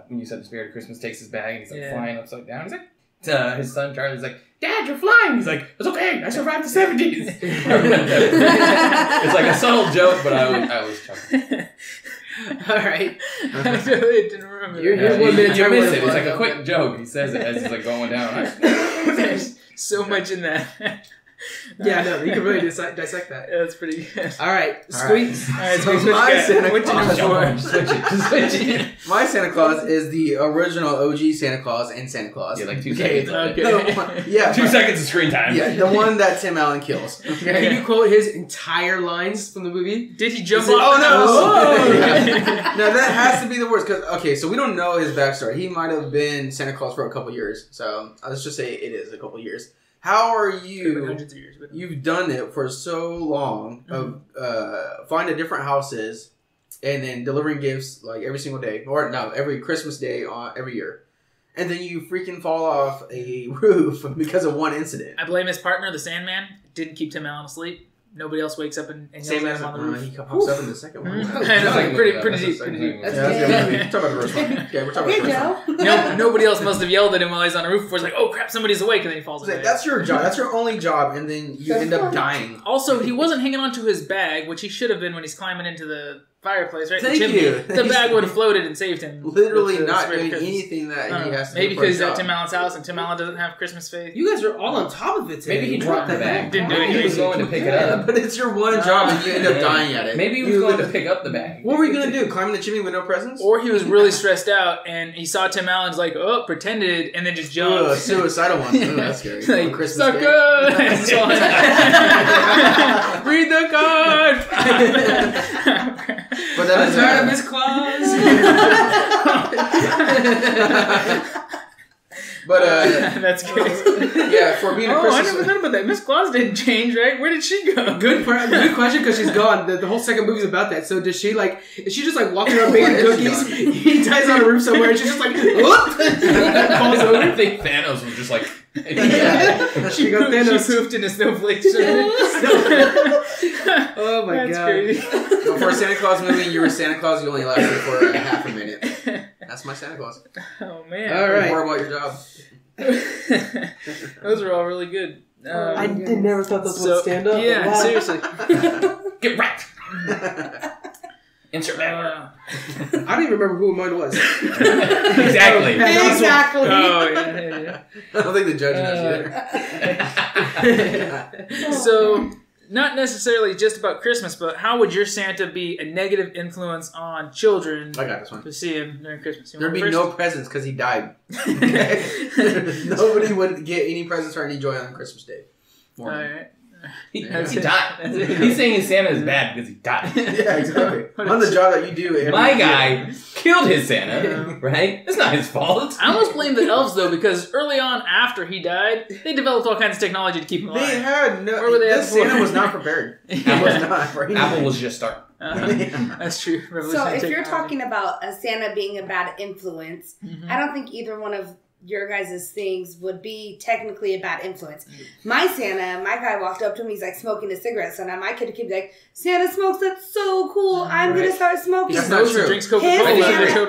when you said the Spirit of Christmas takes his bag and he's like Yeah. flying upside down. He's like his son Charlie's like, Dad, you're flying. He's like, it's okay. I survived the '70s. It's like a subtle joke, but I was chuckling. All right. I really didn't remember. You're that. 1 minute. You time miss away it. from It's like it. a quick joke. He says it as he's like going down. There's so much in that. Yeah, no, you can really dissect that. Yeah, that's pretty good. All right, Squeaks. All right, So so my Santa which Claus- number Switch it. My Santa Claus is the original OG Santa Claus and Santa Claus. Yeah, like 2 Okay. seconds. Okay. The one- yeah, 2 seconds of screen time. yeah, the one that Tim Allen kills. Can Okay. you quote his entire lines from the movie? Did he jump Is it- off? Oh, no. Yeah. No, that has to be the worst. Cause okay, so we don't know his backstory. He might have been Santa Claus for a couple years. So let's just say it is a couple years. How are Could've been you? hundreds of years, but- You've done it for so long of finding different houses and then delivering gifts like every single day, or no, every Christmas day on every year, and then you freaking fall off a roof because of one incident. I blame his partner, the Sandman. Didn't keep Tim Allen asleep. Nobody else wakes up and yells at him on the roof. He pops up in the second one. I know, like pretty deep. Pretty deep. Yeah, that's the movie. Talk about the first one. Okay, we're talking Okay, about the first one. Joe. Nobody else must have yelled at him while he's on the roof before he's like, oh crap, somebody's awake, and then he falls It's like, away. that's your job. That's your only job, and then you end up dying. Also, he wasn't hanging onto his bag, which he should have been when he's climbing into the fireplace, right? Thank the chimney. you. The bag would have floated and saved him. Literally with the not Spirit of doing Christmas. anything that he has to Maybe do for because his he's at job. Tim Allen's house and Tim Allen doesn't have Christmas faith. You guys are all on top of it today. Maybe he dropped the bag. Didn't do He anything. was going to pick it Yeah, up. but it's your one job, and you end up dying at it. Maybe he was going to pick up the bag. What were you gonna do? Climb the chimney with no presents? Or he was really stressed out and he saw Tim Allen's like, oh, pretended, and then just Ugh, jumped. suicidal one. Ooh, that's scary. Like, On Christmas sucker! Day. And so on. Read the card! But that I'm is tired of Miss Claus. But That's good. yeah, for being a Oh, I Christmas. never thought about that. Miss Claus didn't change, right? Where did she go? Good question because she's gone. The whole second movie's about that. So does she like? Is she just like walking around baking Where is she cookies? gone? He dies on a roof somewhere, and she's just like, whoop, falls I over. think Thanos was just like, Yeah. She got Thanos. She poofed in a snowflake. Oh my That's god. crazy. So for a Santa Claus movie, you were Santa Claus. You only lasted for a half a minute. That's my Santa Claus. Oh man. All right. More about your job. Those are all really good. I never thought those so- would stand up. Yeah, Wow. seriously. get wrecked. Insert bag. I don't even remember who mine was. Exactly. Exactly. Oh yeah. I don't think the judge knows either. So, not necessarily just about Christmas, but how would your Santa be a negative influence on children I got this one. to see him during Christmas? You There'd want be first? no presents because he died. Nobody would get any presents or any joy on Christmas Day. All right. He That's it. died. That's it. He's saying his Santa is bad because he died. Yeah, exactly. On the job that you do. every My year. guy killed his Santa, right? It's not his fault. I almost blame the elves though, because early on after he died, they developed all kinds of technology to keep him They alive. had no. Where were they at This Santa before? was not prepared. He Yeah. was not. For anything. Apple was just starting. That's true. So Revolutionary if you're technology. talking about a Santa being a bad influence, Mhm. I don't think either one of your guys' things would be technically a bad influence. My Santa, my guy walked up to me, he's like smoking a cigarette. So now my kid could be like, Santa smokes, that's so cool. I'm going to start smoking. That's not true. Drinks Coca-Cola.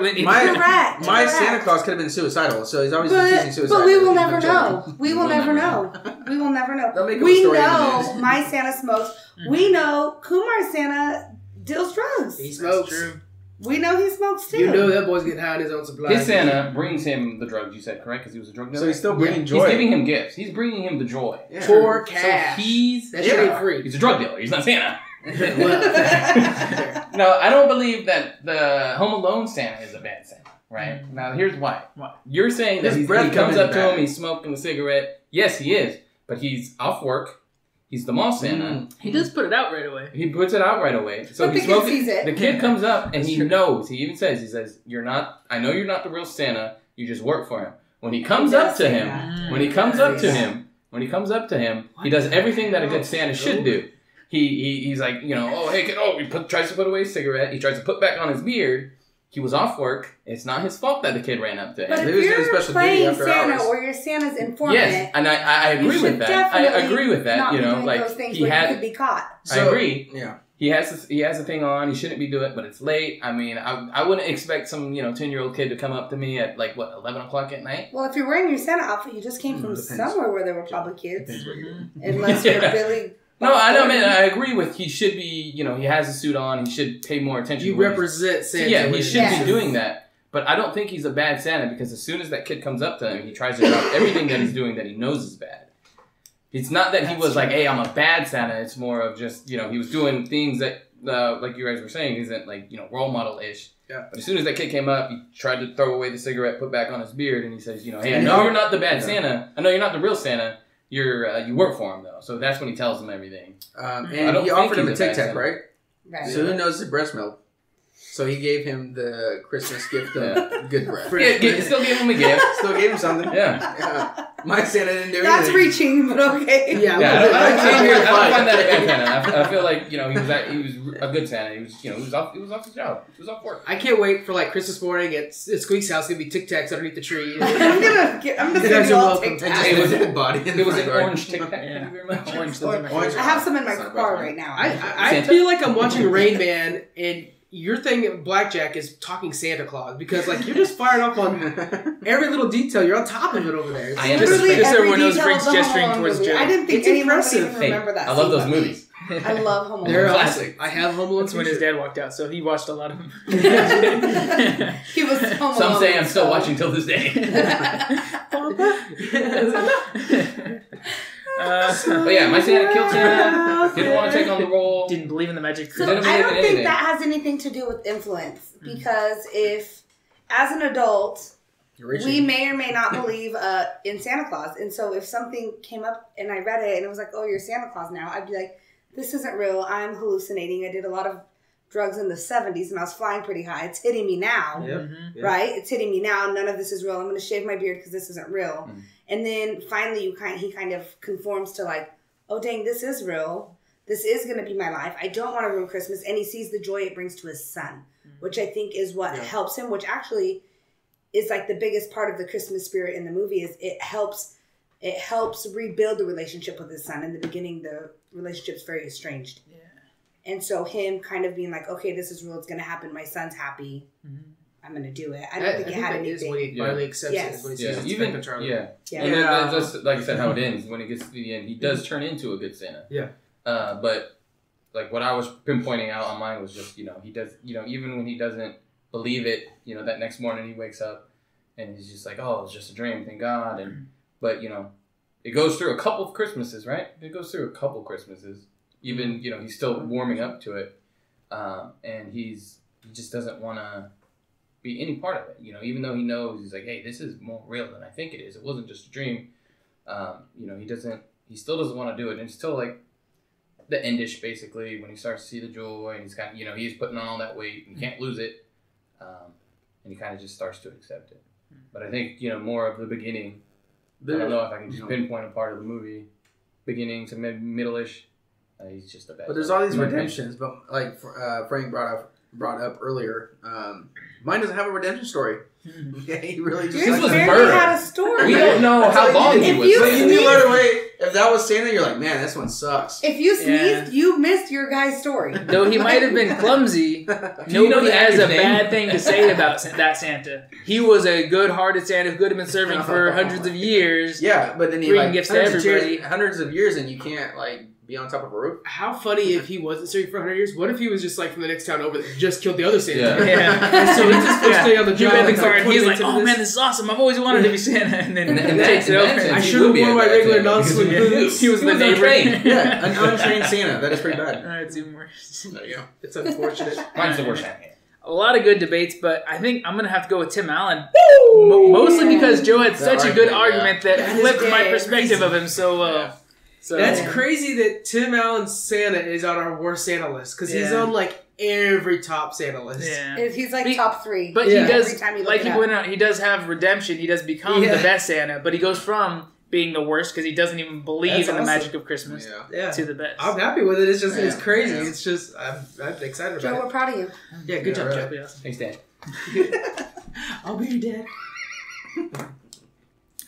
My Santa Claus could have been suicidal, so he's always teasing suicide. But we will never know. We will never know. We will never know. We know my Santa smokes. We know Kumar's Santa deals drugs. He smokes. That's true. We know he smokes too. You know that boy's getting high on his own supply. His Santa brings him the drugs, you said, correct? Because he was a drug dealer? So he's still bringing joy. He's giving him gifts. He's bringing him the joy. Yeah. For cash. So he's... That shit ain't free. He's a drug dealer. He's not Santa. Well, No, I don't believe that the Home Alone Santa is a bad Santa, right? Now, here's why. You're saying that he comes up to him, he's smoking a cigarette. Yes, he is. But he's off work. He's the mall Santa. He does put it out right away. He puts it out right away. So but the kid sees it. The kid comes up and he knows. He even says, "You're not. I know you're not the real Santa. You just work for him." When he comes up to him, he does everything that a good Santa should do. He's like, oh hey kid, he tries to put away his cigarette. He tries to put back on his beard. He was off work. It's not his fault that the kid ran up to him. But if you're playing Santa or your Santa's informant, yes, and I agree with that. I agree with that. He could be caught. I agree. Yeah. He has a thing on. He shouldn't be doing it, but it's late. I mean, I wouldn't expect some 10-year-old kid to come up to me at 11 o'clock at night. Well, if you're wearing your Santa outfit, you just came from somewhere where there were probably kids. Unless you're Billy. No, I agree with he should be, he has a suit on, he should pay more attention. You represent Santa. Yeah, he should be doing that. But I don't think he's a bad Santa because as soon as that kid comes up to him, he tries to drop everything that he's doing that he knows is bad. It's not that he was like, hey, I'm a bad Santa. It's more of just, he was doing things that, like you guys were saying, isn't role model-ish. Yeah. But as soon as that kid came up, he tried to throw away the cigarette, put back on his beard, and he says, hey, I know you're not the bad Santa. I know you're not the real Santa. You work for him though, so that's when he tells him everything. And he offered him a Tic Tac, right? Right. So who knows the breast milk? So he gave him the Christmas gift of good breath. Still gave him a gift. Still gave him something. Yeah. My Santa didn't do anything. That's reaching, but okay. Yeah, I don't find that a bad Santa. I feel like he was a good Santa. He was off his job. He was off work. I can't wait for Christmas morning at Squeak's house. Gonna be Tic Tacs underneath the tree. I'm gonna send you all Tic Tacs. It was a good body. It was an orange Tic Tac. Thank you very much. Orange. I have some in my car right now. I feel like I'm watching Rain Man and your thing, Blackjack, is talking Santa Claus because you're just firing up on every little detail. You're on top of it over there. I understand. Just everyone knows Frank's gesturing towards Joe. I didn't think anyone would even remember that. I love those movies. I love Home Alone. They're classic. I have Home Alone. That's when his dad walked out, so he watched a lot of them. He was Home Alone. Some say I'm still watching till this day. But yeah, my Santa killed Santa. Didn't want to take on the role. Didn't believe in the magic. So I don't think that has anything to do with influence because if, as an adult, we may or may not believe in Santa Claus, and so if something came up and I read it and it was like, "Oh, you're Santa Claus now," I'd be like, "This isn't real. I'm hallucinating. I did a lot of drugs in the 70s and I was flying pretty high. It's hitting me now, right? It's hitting me now. None of this is real. I'm going to shave my beard because this isn't real." And then finally, he kind of conforms to oh dang, this is real. This is going to be my life. I don't want to ruin Christmas. And he sees the joy it brings to his son, which I think is what helps him, which actually is the biggest part of the Christmas spirit in the movie is it helps rebuild the relationship with his son. In the beginning, the relationship's very estranged. Yeah. And so him kind of being like, okay, this is real. It's going to happen. My son's happy. I'm going to do it. I don't think it had anything. When he finally accepts it. When he sees it's even Charlie. And then just like I said, how it ends. When it gets to the end, he does turn into a good Santa. Yeah. But what I was pinpointing out on mine was just, he does, even when he doesn't believe it, that next morning he wakes up and he's just like, oh, it's just a dream, thank God. But, it goes through a couple of Christmases, right? It goes through a couple of Christmases. Even, he's still warming up to it. And he just doesn't want to be any part of it, even though he knows, he's like, hey, this is more real than I think it is. It wasn't just a dream. He still doesn't want to do it. And it's still the endish, basically, when he starts to see the joy and he's kind of, he's putting on all that weight and he can't lose it. And he kind of just starts to accept it. But I think, more of the beginning, I don't know if I can just pinpoint a part of the movie, beginning to middle-ish, he's just the best. But there's all these redemptions, but Frank brought up brought up earlier, mine doesn't have a redemption story. Yeah, he really just was murdered. Had a story. We don't know how long he was. But you knew right away. If that was Santa, you're like, man, this one sucks. If you sneezed, you missed your guy's story. Though he might have been clumsy, nobody has a bad thing to say about that Santa. He was a good-hearted Santa who could have been serving for hundreds of years. Yeah, but then he bringing gifts to everybody. Hundreds of years, and you can't be on top of a roof. How funny if he wasn't serving for 100 years. What if he was just from the next town over that just killed the other Santa? Yeah. So he just first day on the job. He's like, oh man, this is awesome. I've always wanted to be Santa. And then takes it over. I should have worn my regular non-slip boots. He was the neighbor. Yeah, an untrained Santa. That is pretty bad. It's even worse. There you go. It's unfortunate. Mine's the worst Santa. A lot of good debates, but I think I'm going to have to go with Tim Allen. Mostly because Joe had such a good argument that flipped my perspective of him so well. Yeah. So that's crazy that Tim Allen's Santa is on our worst Santa list because he's on every top Santa list. Yeah. He's top 3. But he does, he pointed out, he does have redemption. He does become the best Santa, but he goes from being the worst because he doesn't even believe in the magic of Christmas to the best. I'm happy with it. It's just it's crazy. Yeah. It's just I'm excited Joe, about it. we're proud of you. Yeah, good job, Joe. Awesome. Thanks, Dad. I'll be your dad.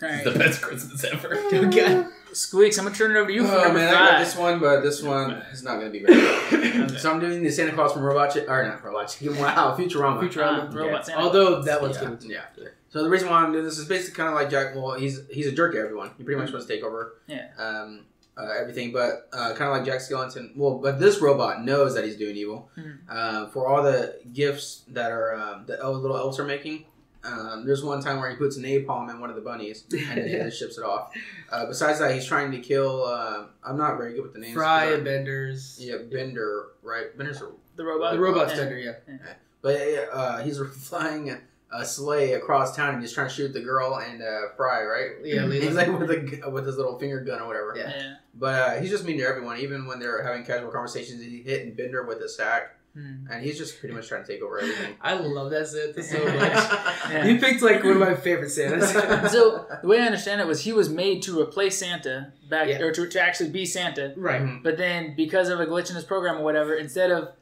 All right. It's the best Christmas ever. Okay. Squeaks, I'm going to turn it over to you for number 5. I got this one, but this one is not going to be very good. Okay. So I'm doing the Santa Claus from Futurama. Futurama. Robot Santa. Although that one's good. Yeah. So the reason why I'm doing this is basically kind of like Jack. Well, he's a jerk to everyone. He pretty much wants to take over. Yeah. Everything, but kind of like Jack Skellington. Well, but this robot knows that he's doing evil. For all the gifts that are the little elves are making. There's one time where he puts napalm in one of the bunnies and then he just ships it off. Besides that, he's trying to kill. I'm not very good with the names. Fry and Benders. Yeah, Bender, right? Bender's the robot. The robot's Bender, yeah. But he's flying a sleigh across town and he's trying to shoot the girl and Fry, right? Yeah, he's like with his little finger gun or whatever. Yeah. But he's just mean to everyone, even when they're having casual conversations. He's hitting Bender with a sack. And he's just pretty much trying to take over everything. I love that Santa so much. You picked one of my favorite Santas. So the way I understand it was he was made to replace Santa or to actually be Santa. Right. But then because of a glitch in his program or whatever, instead of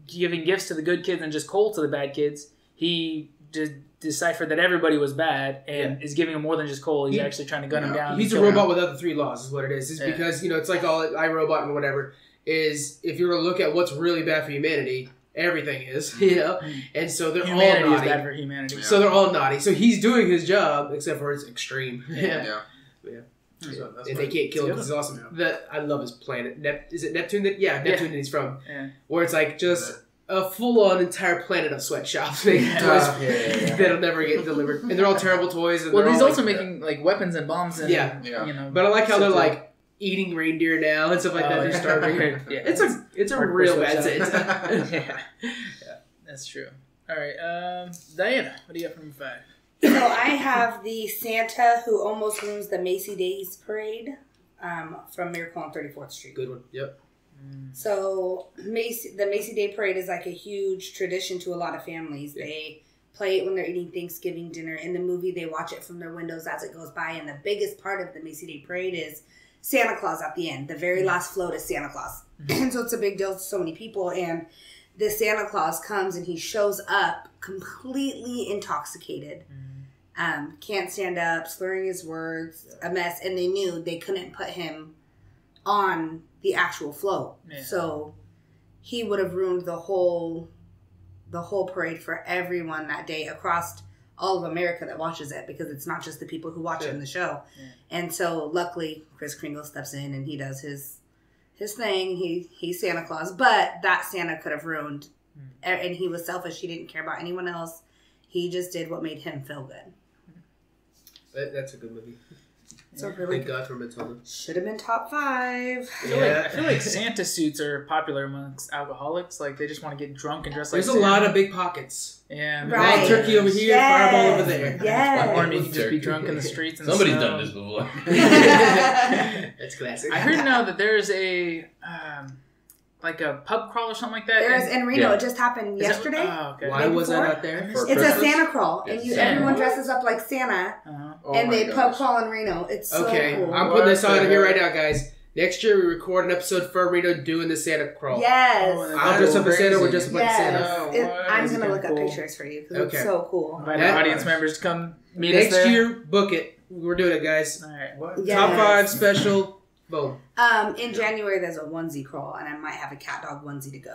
giving gifts to the good kids and just coal to the bad kids, he just deciphered that everybody was bad and is giving them more than just coal. He's actually trying to gun them down. He's a robot without the 3 laws is what it is. It's because, it's like all iRobot and whatever. Is if you were to look at what's really bad for humanity, everything is, and so they're humanity all naughty. Is bad for humanity. Yeah. So they're all naughty. So he's doing his job, except for it's extreme. Yeah. So, and they can't kill him because it's awesome. I love his planet. Is it Neptune? Neptune that he's from. Yeah. Where it's like just a full-on entire planet of sweatshops making toys that'll never get delivered, and they're all terrible toys. And he's also making weapons and bombs. And, But I like how they're eating reindeer now and stuff like that. They're starving. It's a real bad Santa. Yeah, that's true. All right, Diana, what do you have for number 5? So I have the Santa who almost ruins the Macy Days Parade from Miracle on 34th Street. Good one. Yep. So the Macy Day Parade is like a huge tradition to a lot of families. Yeah. They play it when they're eating Thanksgiving dinner. In the movie, they watch it from their windows as it goes by. And the biggest part of the Macy Day Parade is Santa Claus at the end. The very last float is Santa Claus. And so it's a big deal to so many people. And this Santa Claus comes and he shows up completely intoxicated. Can't stand up, slurring his words, a mess. And they knew they couldn't put him on the actual float. Yeah. So he would have ruined the whole parade for everyone that day across all of America that watches it, because it's not just the people who watch it in the show. Yeah. And so luckily Kris Kringle steps in and he does his thing. He's Santa Claus, but that Santa could have ruined, and he was selfish. He didn't care about anyone else. He just did what made him feel good. That's a good movie. So really, thank God for Matilda. Should have been top 5. I feel like Santa suits are popular amongst alcoholics. Like they just want to get drunk and dress like There's a lot of big pockets. Yeah, right. Turkey over here, fireball over there. Yes. Or you can just be drunk in the streets. And Somebody's done this before. That's classic. I heard now that there's a like a pub crawl or something like that. There's in Reno. It just happened yesterday. Okay. Why was that out there? It's a Santa crawl, and everyone dresses up like Santa, and they pub crawl in Reno. It's so cool. I'm putting this on here right now, guys. Next year, we record an episode for Reno doing the Santa crawl. Yes. I'll dress up as Santa. We're just like yes. Santa. I'm going to look up pictures for you because it's so cool. Invite our audience members to come meet us there. Next year, book it. We're doing it, guys. All right. What? Yes. Top 5 special. Boom. In January, there's a onesie crawl, and I might have a cat dog onesie to go.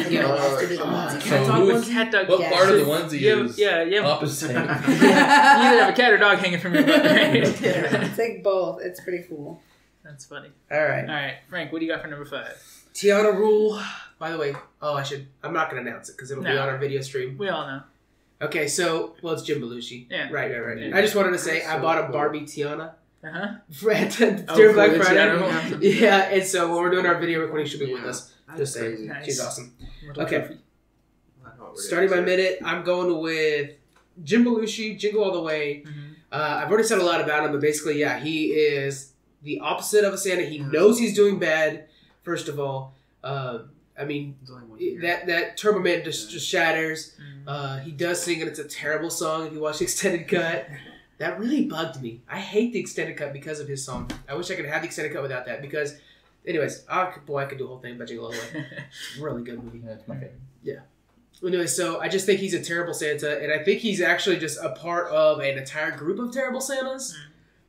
Yeah. To do the onesie. So Cat dog. what Yes. part of the onesie is yeah. opposite? You either have a cat or dog hanging from your butt, right? It's like both. It's pretty cool. That's funny. All right. All right, Frank, what do you got for number 5? Tiana Rule. By the way, I'm not going to announce it because it'll be No. on our video stream. We all know. Okay, so, it's Jim Belushi. Yeah. Right. Yeah. I just wanted to say I So bought a cool. Barbie Tiana Uh-huh. during Black cool. Friday. Tiana. Yeah, and so when we're doing our video recording, she'll be with us. That's Just saying. crazy. Nice. She's awesome. Little Okay. trophy. Starting my minute, I'm going with Jim Belushi, Jingle All the Way. Mhm. I've already said a lot about him, but basically, yeah, he is the opposite of a Santa. He knows he's doing bad, first of all. I mean, that Turbo Man just shatters. He does sing, and it's a terrible song if you watch the extended cut. That really bugged me. I hate the extended cut because of his song. I wish I could have the extended cut without that because, anyways, I could do a whole thing about Jingle All the Way. Really good movie. That's my favorite. Anyway, so I just think he's a terrible Santa, and I think he's actually just a part of an entire group of terrible Santas.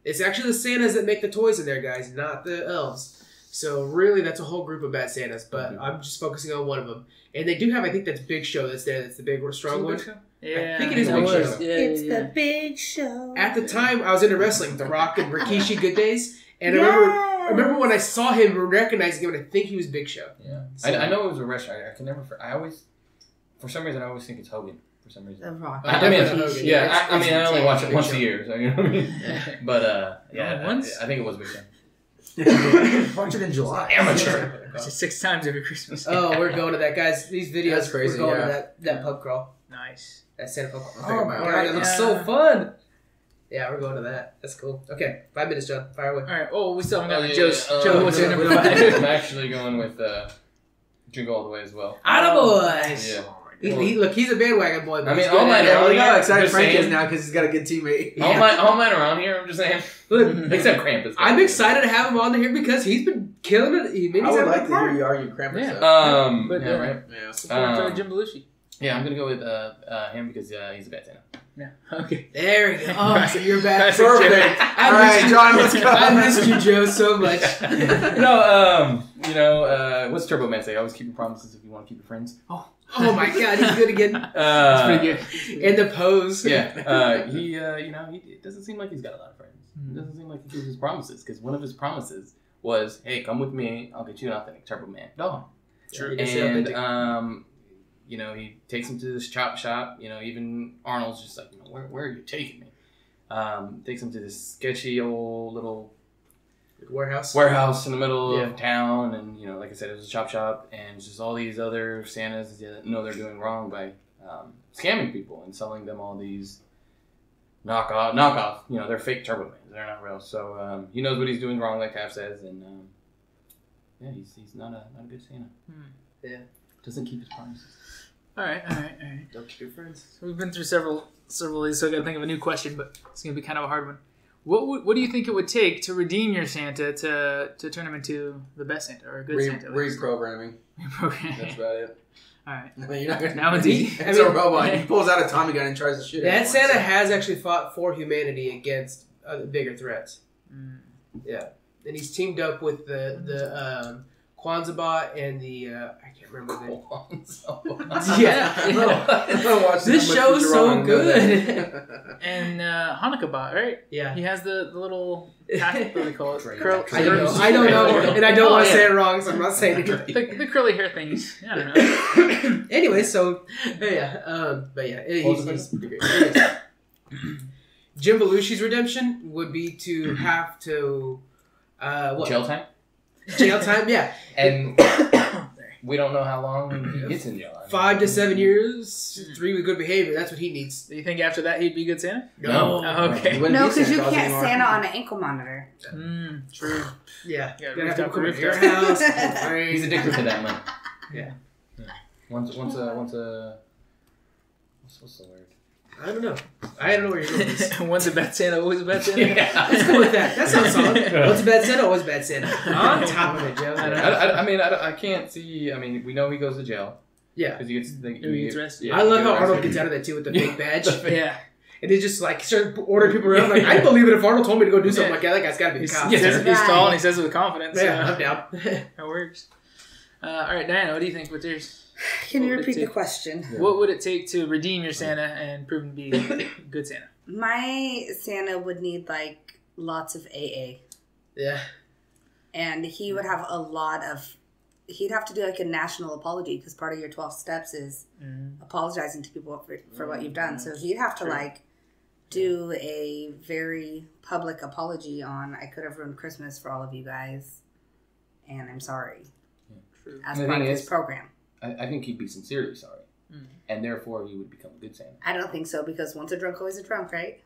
It's actually the Santas that make the toys in there, guys, not the elves. So really, that's a whole group of bad Santas, but I'm just focusing on one of them. And they do have, I think that's Big Show that's there. That's the big, strong one. Yeah, I think it is that Big was. Show. Yeah, It's yeah. the big show. At the time, I was into wrestling, The Rock and Rikishi Good Days, and I remember when I saw him and recognized him, and I think he was Big Show. Yeah. So- I know it was a restaurant. I can never. I always, for some reason, I always think it's Hogan. For some reason. The Rock. I mean, Hogan, yeah. I it's only watch it Big once Show. a year, so you know what I mean. But yeah, Only once? I think it was Big Show. Watch it in July. Amateur. Watch it 6 times every Christmas. Oh, we're going to that, guys. These videos, That's crazy, we're going yeah. to that pub crawl. Nice. That Santa pub crawl. I'll Oh think my about god, it. it looks Yeah. so fun. Yeah, we're going to that. That's cool. Okay, 5 minutes, John. Fire away. All right. Oh, we still haven't gotten yeah, Joe's. yeah. Joe, what's your yeah, number we 5? I'm actually going with Jingle All the Way as well. Attaboys! Yeah. Look, he's a bandwagon boy. But I mean, he's all good my at it. Yeah, look how I'm excited just Frank is saying. now because he's got a good teammate. All mine around here. I'm just saying. Look, Except Krampus. I'm excited to have him on here because he's been killing it. He made I his would own like to hear part. you argue Krampus. Yeah. though. But, yeah, yeah. right. Yeah. Support Jim Belushi. Yeah, I'm gonna go with him because he's a bad Santa. Yeah. Okay. There we go. Oh, so you're back. Perfect. I All missed right, you. John, let's go. I missed you, Joe, so much. What's Turbo Man say? Always keep your promises if you want to keep your friends. Oh my god, he's good again. That's pretty good. In the pose. Yeah. He it doesn't seem like he's got a lot of friends. It doesn't seem like he keeps his promises because one of his promises was, "Hey, come with me. I'll get you an authentic Turbo Man dog." True. And he takes him to this chop shop. Even Arnold's just like, where are you taking me? Takes him to this sketchy old little warehouse in the middle of town, and like I said, it was a chop shop, and it's just all these other Santas that know they're doing wrong by scamming people and selling them all these knockoff. They're fake Turbo Mans. They're not real. So he knows what he's doing wrong, like Cap says, and he's not a good Santa. Yeah. Doesn't keep his promises. All right. Don't keep your friends. So we've been through several of these, so I got to think of a new question, but it's going to be kind of a hard one. What do you think it would take to redeem your Santa to turn him into the best Santa or a good Santa? Reprogramming. Reprogramming. That's about it. All right. I mean, you're not gonna, Now it's easy. It's a robot. He pulls out a Tommy gun and tries to shoot That everyone, Santa so- has actually fought for humanity against bigger threats. Mm. Yeah. And he's teamed up with the Kwanzaa bot and the I can't remember the name. Yeah. This show is so good. And Hanukkah bot, right? Yeah. He has the little what do they call it? Curl- I don't know, and I don't want to say it wrong, so I'm not saying it. The curly hair things. I don't know. Anyway, so but yeah, he's pretty great. Jim Belushi's redemption would be to have to Jail time? Jail time, yeah. And we don't know how long he gets in jail. 5 to 7 years, 3 with good behavior. That's what he needs. Do you think after that he'd be good Santa? No. Oh, okay. He wouldn't No, be because you Claus can't anymore. Santa on an ankle monitor. True. Yeah, Yeah, you have to rooftop come to to your rooftop. house. He's addicted to that money. Yeah. Once what's the word? I don't know. I don't know where you're going with this. Once a bad Santa, always a bad Santa. Yeah, let's go with that. That sounds solid. Once a bad Santa, always a bad Santa. On top of it, Joe. I can't see. I mean, we know he goes to jail. Yeah. Because he gets arrested. I love how Arnold gets out of that too with the fake badge. Yeah. And he just like started ordering people around. Like, I believe it if Arnold told me to go do something like that. That guy's got to be a cop. He's tall and he says it with confidence. Yeah, I'm down. That works. All right, Diana, what do you think with yours? Can you repeat the question? What would it take to redeem your Santa and prove him to be a good Santa? My Santa would need like lots of AA. Yeah. And he would have a lot of. He'd have to do like a national apology because part of your 12 steps is apologizing to people for what you've done. So he'd have to like do a very public apology on I could have ruined Christmas for all of you guys, and I'm sorry. True. As part of his program. I think he'd be sincerely sorry, and therefore he would become a good Santa. I don't think so because once a drunk, always a drunk, right?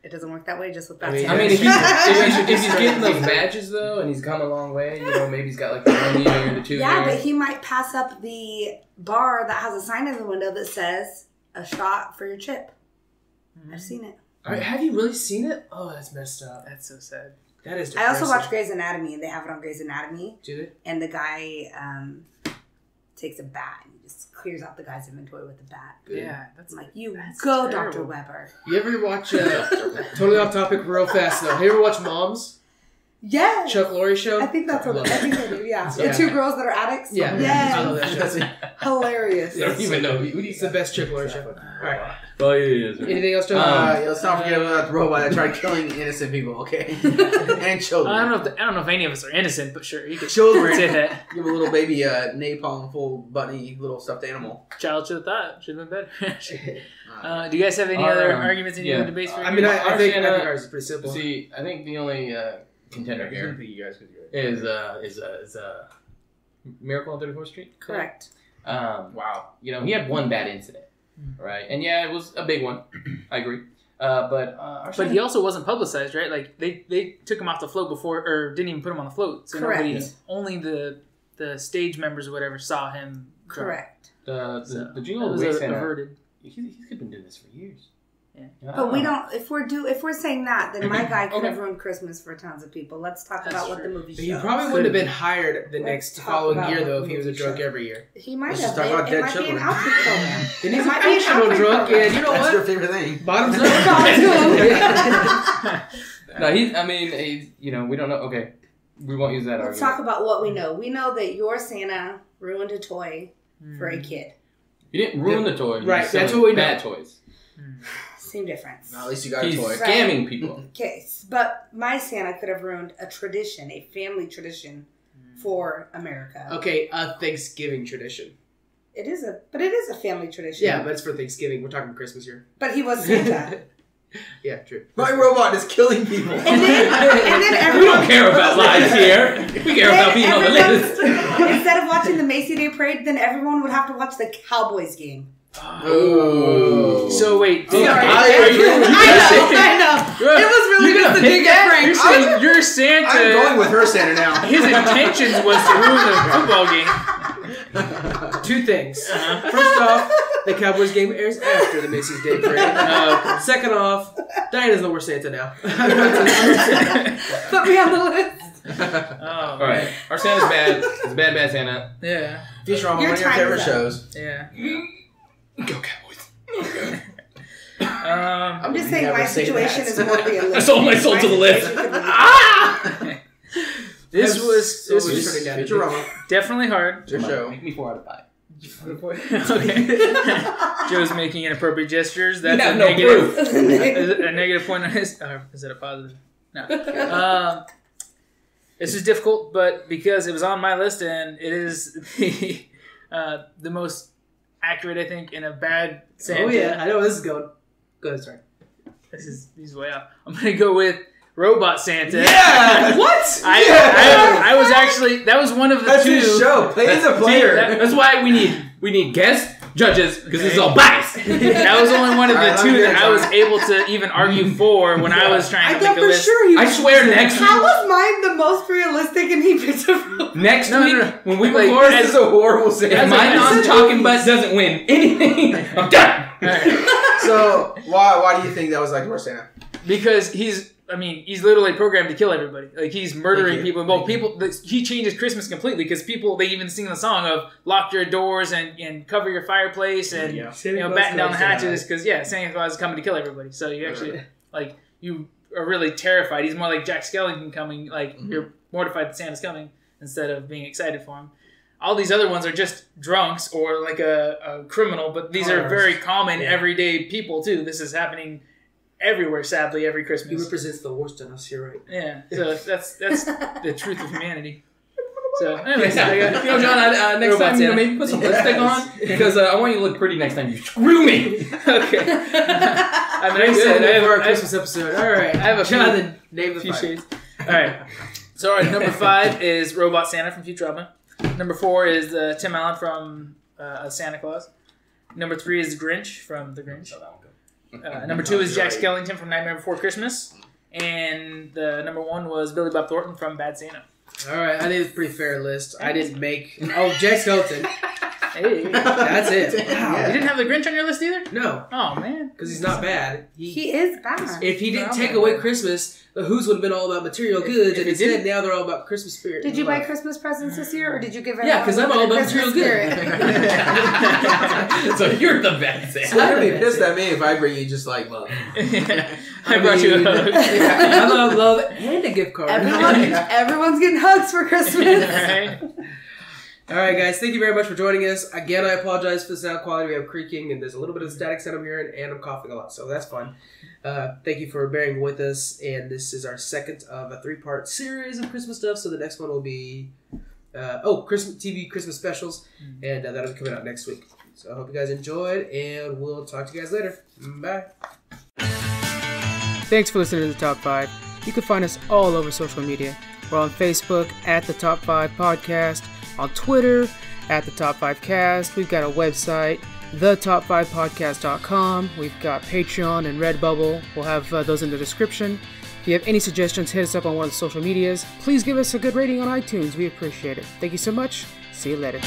It doesn't work that way just with bad Santa. I mean, if he's getting those badges though, and he's come a long way, maybe he's got like the 1 year, the 2 years. Yeah, but he might pass up the bar that has a sign in the window that says a shot for your chip. I've seen it. All right, have you really seen it? Oh, that's messed up. That's so sad. That is depressing. I also watch Grey's Anatomy, and they have it on Grey's Anatomy. Do they? And the guy takes a bat and he just clears out the guy's inventory with the bat. Yeah, that's like, go, terrible. Dr. Weber. You ever watch, totally off topic real fast though, you ever watch Moms? Yes. Chuck Lorre show? I think that's what I think they do, yeah. Yeah. The two girls that are addicts? Yeah. Yes. I love that show. Hilarious. I don't even know. It's the best Chuck Lorre show. Alright. Well, it is. Anything else, Joe? Let's not forget about the robot that tried killing innocent people, okay? And children. I don't know if any of us are innocent, but sure, you could Children. say that. Give a little baby napalm full bunny little stuffed animal. Child should have thought. Should have been better. Do you guys have any other arguments in your debates? I mean, I think ours is pretty simple. See, I think the only contender here is Miracle on 34th Street. Correct. Wow. He had one bad incident, right? And yeah, it was a big one. I agree. But he also wasn't publicized, right? Like they took him off the float before, or didn't even put him on the float. So correct. Only the stage members or whatever saw him. Correct. The Jingle Way Santa averted. He's been doing this for years. Yeah. But we don't. If we're saying that, then my guy could have ruined Christmas for tons of people. Let's talk about what the movie shows. He probably wouldn't have been hired the next following year though if he was a drunk every year. He might Let's have. just talk about It dead might be an children. outfit program. Then he's an actual drunk, and you know That's what? your favorite thing. Bottoms up. No, he's. We don't know. Okay, we won't use that argument. Let's talk about what we know. We know that your Santa ruined a toy for a kid. You didn't ruin the toy. Right, that's what we know. Bad toys. Same difference. No, at least you got He's a toy. scamming people. Okay, but my Santa could have ruined a tradition, a family tradition for America. Okay, a Thanksgiving tradition. It is a family tradition. Yeah, but it's for Thanksgiving. We're talking Christmas here. But he was Santa. Yeah, true. My robot is killing people. and then We everyone, don't care about lives here. We care about being on the list. Instead of watching the Macy Day Parade, then everyone would have to watch the Cowboys game. Oh. So wait, Sorry. I know. It was really just a dig at Frank. You're Santa. I'm going with her Santa now. His intentions was to ruin the football game. Two things. First off, the Cowboys game airs after the Macy's Day Parade. Second off, Diana's the worst Santa now. Put me on the list. All right, our Santa's bad. It's a bad Santa. Yeah. Futurama, one of your favorite shows. Yeah. Go Cowboys. I'm just saying my situation is more realistic. I sold my soul to the list. This was Futurama. definitely hard. It's your show. Make me 4 out of 5. Okay. Joe's making inappropriate gestures. That's have a no negative. proof. A negative point on his. Is it a positive? No. This is difficult, but because it was on my list and it is the most accurate, I think, in a bad Santa. Oh yeah, I know where this is going. Go ahead, sorry. He's way out. I'm gonna go with Robot Santa. Yeah! What? I was actually, that was one of the That's two. his show. Play as a player. That's why we need guests, judges, because this is all biased. That was only one of the two that I was able to even argue for when I was trying I to thought make a for list. sure he was. I swear next How was mine the most realistic and he picked a robot? Next No, week, no, no. when we Like, record, This is a horrible if Santa. my non-talking butt doesn't win anything, I'm done. So why do you think that was like the worst Santa? Because he's literally programmed to kill everybody. Like, he's murdering people. Well, he changes Christmas completely because they even sing the song of lock your doors and cover your fireplace and batten down the hatches because Santa Claus is coming to kill everybody. So you actually you are really terrified. He's more like Jack Skellington coming. Like you're mortified that Santa's coming instead of being excited for him. All these other ones are just drunks or like a criminal, but these are very common everyday people too. This is happening everywhere, sadly, every Christmas. He represents the worst in us, you're right. Yeah, so that's the truth of humanity. So, anyways, John, next time, maybe put some lipstick on, because I want you to look pretty next time you screw me. Okay. I said our Christmas episode. All right, I have a Jonathan, name the few five. shades. All right. So, our number 5 is Robot Santa from Futurama. Number 4 is Tim Allen from Santa Claus. Number 3 is Grinch from The Grinch. Number 2 is Jack Skellington from Nightmare Before Christmas. And the number 1 was Billy Bob Thornton from Bad Santa. All right, I think it's a pretty fair list. I didn't make... Oh, Jack Skellington. Hey. That's it. Wow. You didn't have the Grinch on your list either? No. Oh, man. Because he's not bad. He is bad. If he didn't take away Christmas, the Who's would have been all about material goods, and instead now they're all about Christmas spirit. Did you buy Christmas presents this year, or did you give it? Yeah, because I'm all about material goods. So you're the bad Santa. So you'd be pissed at me if I bring you just like love. I brought you a hug. I love love and a gift card. Everyone's getting hugs for Christmas. Right? All right, guys. Thank you very much for joining us. Again, I apologize for the sound quality. We have creaking, and there's a little bit of static sound I'm hearing, and I'm coughing a lot, so that's fun. Thank you for bearing with us, and this is our second of a 3-part series of Christmas stuff, so the next one will be Christmas TV Christmas specials, and that'll be coming out next week. So I hope you guys enjoyed, and we'll talk to you guys later. Bye. Thanks for listening to The Top 5. You can find us all over social media. We're on Facebook at The Top 5 Podcast, on Twitter at The Top 5 Cast. We've got a website, thetop5podcast.com. We've got Patreon and Redbubble. We'll have those in the description. If you have any suggestions, hit us up on one of the social medias. Please give us a good rating on iTunes. We appreciate it. Thank you so much. See you later.